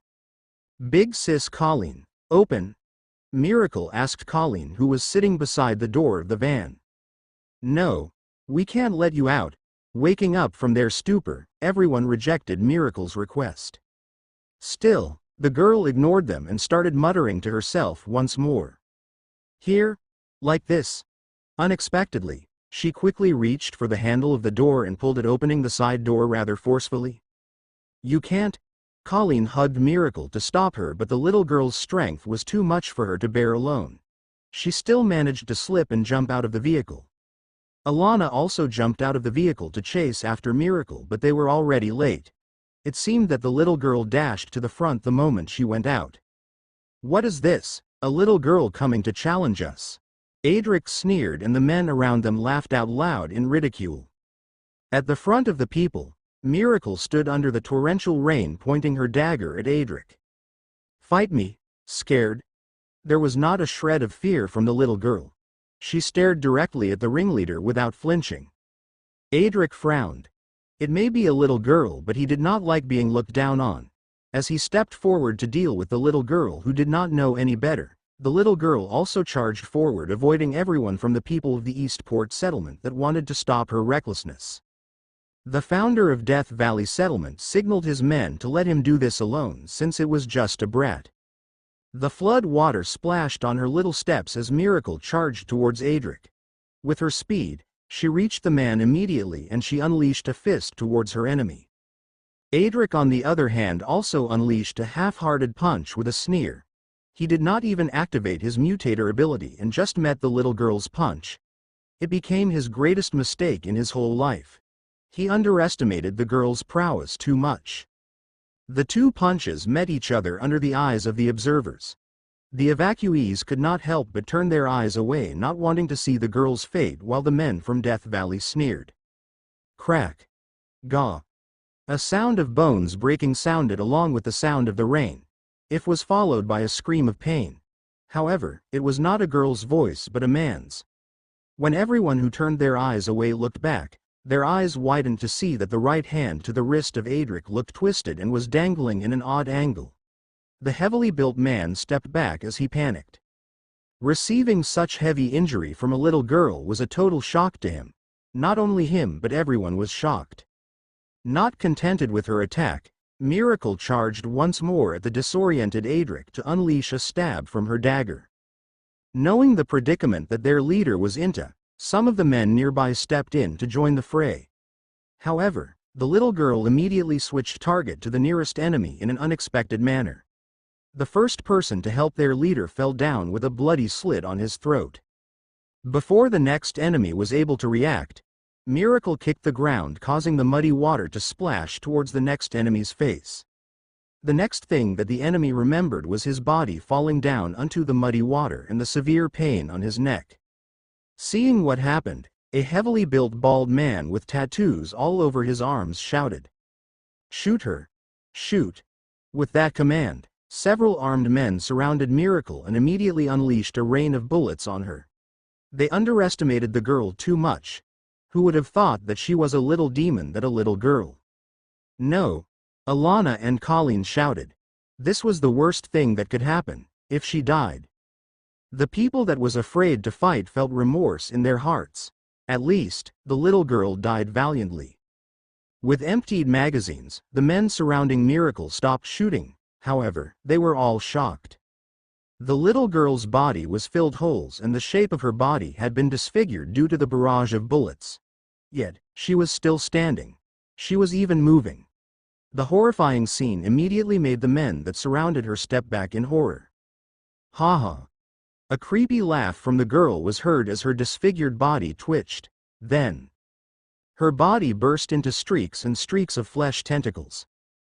"Big sis Colleen, open," Miracle asked Colleen, who was sitting beside the door of the van. "No, we can't let you out." Waking up from their stupor, everyone rejected Miracle's request. Still, the girl ignored them and started muttering to herself once more. "Here? Like this?" Unexpectedly, she quickly reached for the handle of the door and pulled it, opening the side door rather forcefully. "You can't." Colleen hugged Miracle to stop her, but the little girl's strength was too much for her to bear alone. She still managed to slip and jump out of the vehicle. Alana also jumped out of the vehicle to chase after Miracle, but they were already late. It seemed that the little girl dashed to the front the moment she went out. "What is this? A little girl coming to challenge us?" Adric sneered, and the men around them laughed out loud in ridicule. At the front of the people, Miracle stood under the torrential rain, pointing her dagger at Adric. "Fight me, scared?" There was not a shred of fear from the little girl. She stared directly at the ringleader without flinching. Adric frowned. It may be a little girl, but he did not like being looked down on. As he stepped forward to deal with the little girl who did not know any better, the little girl also charged forward, avoiding everyone from the people of the Eastport settlement that wanted to stop her recklessness. The founder of Death Valley Settlement signaled his men to let him do this alone, since it was just a brat. The flood water splashed on her little steps as Miracle charged towards Adric. With her speed, she reached the man immediately, and she unleashed a fist towards her enemy. Adric, on the other hand, also unleashed a half-hearted punch with a sneer. He did not even activate his mutator ability and just met the little girl's punch. It became his greatest mistake in his whole life. He underestimated the girl's prowess too much. The two punches met each other under the eyes of the observers. The evacuees could not help but turn their eyes away, not wanting to see the girl's fate, while the men from Death Valley sneered. Crack. Gaw. A sound of bones breaking sounded along with the sound of the rain. If was followed by a scream of pain. However, it was not a girl's voice but a man's. When everyone who turned their eyes away looked back, their eyes widened to see that the right hand to the wrist of Adric looked twisted and was dangling in an odd angle. The heavily built man stepped back as he panicked. Receiving such heavy injury from a little girl was a total shock to him. Not only him but everyone was shocked. Not contented with her attack, Miracle charged once more at the disoriented Adric to unleash a stab from her dagger. Knowing the predicament that their leader was into, some of the men nearby stepped in to join the fray. However, the little girl immediately switched target to the nearest enemy in an unexpected manner. The first person to help their leader fell down with a bloody slit on his throat. Before the next enemy was able to react, Miracle kicked the ground, causing the muddy water to splash towards the next enemy's face. The next thing that the enemy remembered was his body falling down onto the muddy water and the severe pain on his neck. Seeing what happened, a heavily built bald man with tattoos all over his arms shouted, "Shoot her! Shoot!" With that command, several armed men surrounded Miracle and immediately unleashed a rain of bullets on her. They underestimated the girl too much. Who would have thought that she was a little demon, that a little girl? No. Alana and Colleen shouted. This was the worst thing that could happen, if she died. The people that was afraid to fight felt remorse in their hearts. At least, the little girl died valiantly. With emptied magazines, the men surrounding Miracle stopped shooting. However, they were all shocked. The little girl's body was filled holes and the shape of her body had been disfigured due to the barrage of bullets. Yet, she was still standing. She was even moving. The horrifying scene immediately made the men that surrounded her step back in horror. Ha ha. A creepy laugh from the girl was heard as her disfigured body twitched. Then, her body burst into streaks and streaks of flesh tentacles.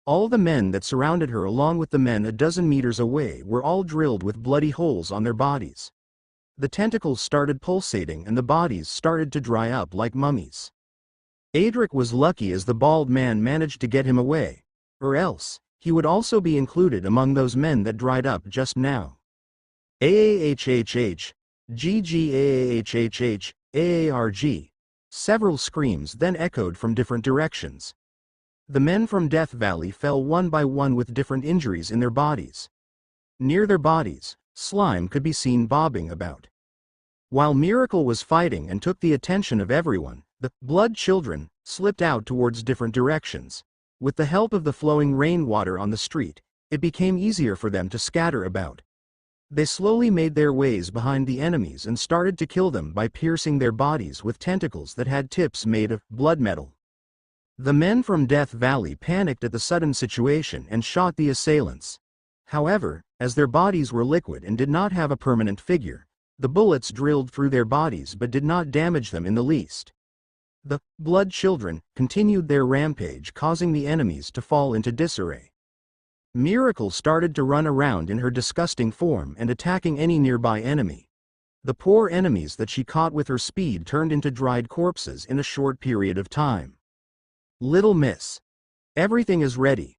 All the men that surrounded her along with the men a dozen meters away were all drilled with bloody holes on their bodies. The tentacles started pulsating and the bodies started to dry up like mummies. Adric was lucky as the bald man managed to get him away, or else, he would also be included among those men that dried up just now. AAHHH, GGAAHHH, AARG. Several screams then echoed from different directions. The men from Death Valley fell one by one with different injuries in their bodies. Near their bodies, slime could be seen bobbing about. While Miracle was fighting and took the attention of everyone, the blood children slipped out towards different directions. With the help of the flowing rainwater on the street, it became easier for them to scatter about. They slowly made their ways behind the enemies and started to kill them by piercing their bodies with tentacles that had tips made of blood metal. The men from Death Valley panicked at the sudden situation and shot the assailants. However, as their bodies were liquid and did not have a permanent figure, the bullets drilled through their bodies but did not damage them in the least. The blood children continued their rampage, causing the enemies to fall into disarray. Miracle started to run around in her disgusting form and attacking any nearby enemy. The poor enemies that she caught with her speed turned into dried corpses in a short period of time. Little miss. Everything is ready.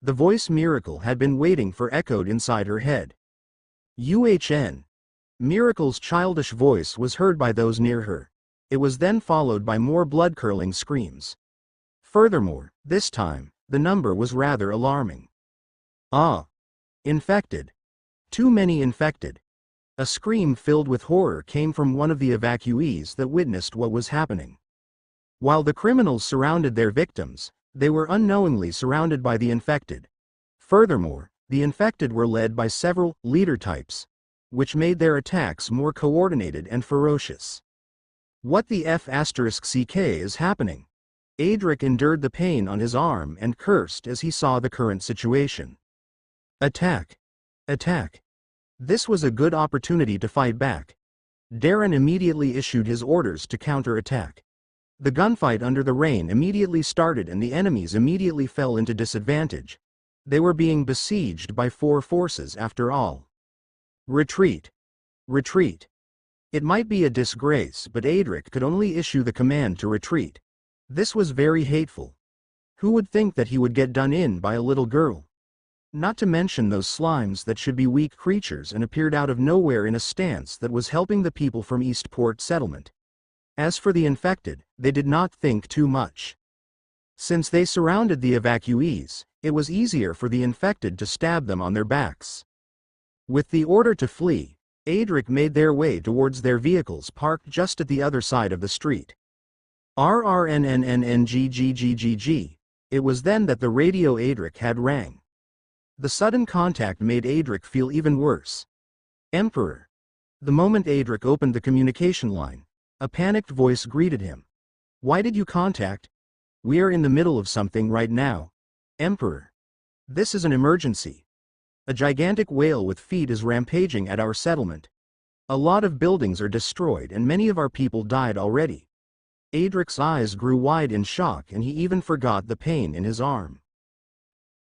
The voice Miracle had been waiting for echoed inside her head. UHN. Miracle's childish voice was heard by those near her. It was then followed by more blood-curdling screams. Furthermore, this time, the number was rather alarming. Ah! Infected. Too many infected. A scream filled with horror came from one of the evacuees that witnessed what was happening. While the criminals surrounded their victims, they were unknowingly surrounded by the infected. Furthermore, the infected were led by several leader types, which made their attacks more coordinated and ferocious. What the F***ck is happening? Adric endured the pain on his arm and cursed as he saw the current situation. Attack! Attack! This was a good opportunity to fight back. Darren immediately issued his orders to counter-attack. The gunfight under the rain immediately started and the enemies immediately fell into disadvantage. They were being besieged by 4 forces after all. Retreat! Retreat! It might be a disgrace, but Adric could only issue the command to retreat. This was very hateful. Who would think that he would get done in by a little girl? Not to mention those slimes that should be weak creatures and appeared out of nowhere in a stance that was helping the people from Eastport settlement. As for the infected, they did not think too much. Since they surrounded the evacuees, it was easier for the infected to stab them on their backs. With the order to flee, Adric made their way towards their vehicles parked just at the other side of the street. RRNNNNGGGGG. It was then that the radio Adric had rang. The sudden contact made Adric feel even worse. Emperor. The moment Adric opened the communication line, a panicked voice greeted him. Why did you contact? We are in the middle of something right now. Emperor. This is an emergency. A gigantic whale with feet is rampaging at our settlement. A lot of buildings are destroyed and many of our people died already. Adric's eyes grew wide in shock and he even forgot the pain in his arm.